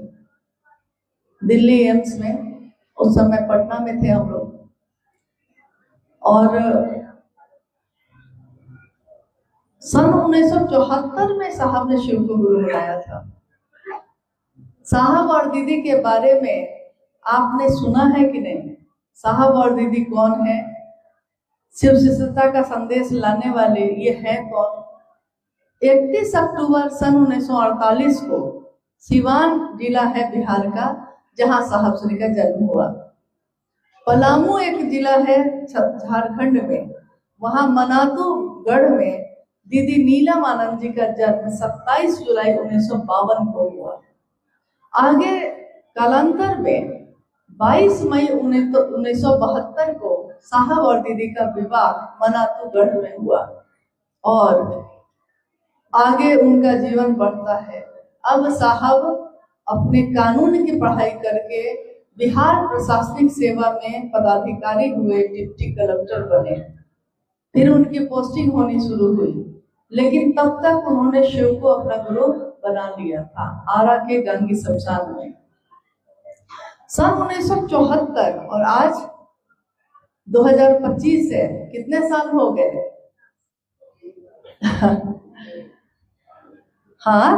दिल्ली एम्स में। उस समय पटना में थे हम लोग, और सन 1974 में साहब ने शिव को गुरु बनाया था। साहब और दीदी के बारे में आपने सुना है कि नहीं? साहब और दीदी कौन है? शिव शिष्यता का संदेश लाने वाले ये हैं कौन? 31 अक्टूबर सन 1948 को सिवान जिला है बिहार का, जहां साहब श्री का जन्म हुआ। पलामू एक जिला है झारखंड में, वहां मनातूगढ़ में दीदी नीलम आनंद जी का जन्म 27 जुलाई 1952 को हुआ। आगे कालांतर में 22 मई 1972 को साहब और दीदी का विवाह मनातूगढ़ में हुआ, और आगे उनका जीवन बढ़ता है। अब साहब अपने कानून की पढ़ाई करके बिहार प्रशासनिक सेवा में पदाधिकारी हुए, डिप्टी कलेक्टर बने, फिर उनकी पोस्टिंग होनी शुरू हुई, लेकिन तब तक उन्होंने शिव को अपना गुरु बना लिया था आरा के गांगी शमशान में। सन 1974 और आज 2025 है, कितने साल हो गए? हाँ,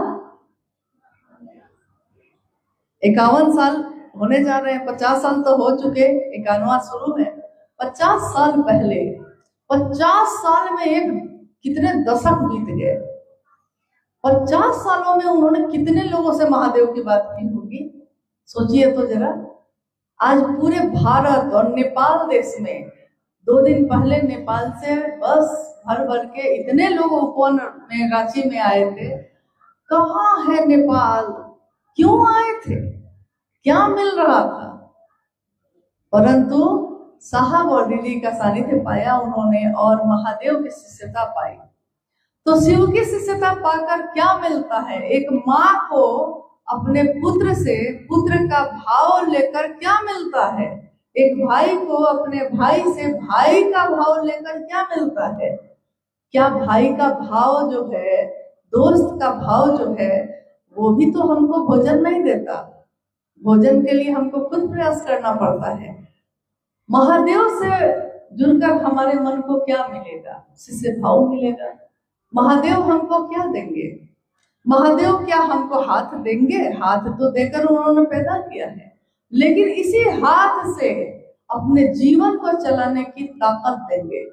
51 साल होने जा रहे हैं। 50 साल तो हो चुके, 51वां शुरू है। 50 साल पहले, 50 साल में एक कितने दशक बीत गए। 50 सालों में उन्होंने कितने लोगों से महादेव की बात की होगी, सोचिए तो जरा। आज पूरे भारत और नेपाल देश में 2 दिन पहले नेपाल से बस भर भर के इतने लोग उपवन में रांची में आए थे। कहाँ है नेपाल, क्यों आए थे, क्या मिल रहा था? परंतु साहब और दीदी का सानिध्य पाया उन्होंने और महादेव की शिष्यता पाई। तो शिव की शिष्यता पाकर क्या मिलता है? एक माँ को अपने पुत्र से पुत्र का भाव लेकर क्या मिलता है? एक भाई को अपने भाई से भाई का भाव लेकर क्या मिलता है? क्या भाई का भाव जो है, दोस्त का भाव जो है, वो भी तो हमको भोजन नहीं देता। भोजन के लिए हमको खुद प्रयास करना पड़ता है। महादेव से जुड़कर हमारे मन को क्या मिलेगा? शिष्य भाव मिलेगा। महादेव हमको क्या देंगे? महादेव क्या हमको हाथ देंगे? हाथ तो देकर उन्होंने पैदा किया है, लेकिन इसी हाथ से अपने जीवन को चलाने की ताकत देंगे।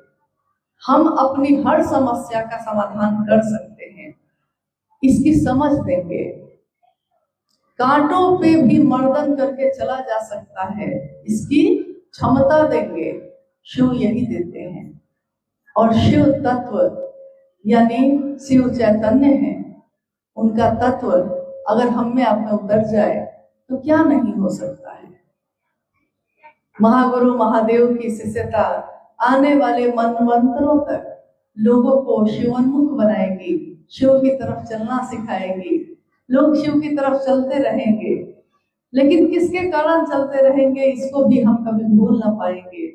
हम अपनी हर समस्या का समाधान कर सकते हैं, इसकी समझ देंगे। कांटों पे भी मर्दन करके चला जा सकता है, इसकी क्षमता देंगे। शिव यही देते हैं। और शिव तत्व यानी शिव चैतन्य है, उनका तत्व अगर हम में आप में उतर जाए तो क्या नहीं हो सकता है। महागुरु महादेव की शिष्यता आने वाले मनवंतरों तक लोगों को शिवोन्मुख बनाएगी, शिव की तरफ चलना सिखाएगी। लोग शिव की तरफ चलते रहेंगे, लेकिन किसके कारण चलते रहेंगे इसको भी हम कभी भूल ना पाएंगे।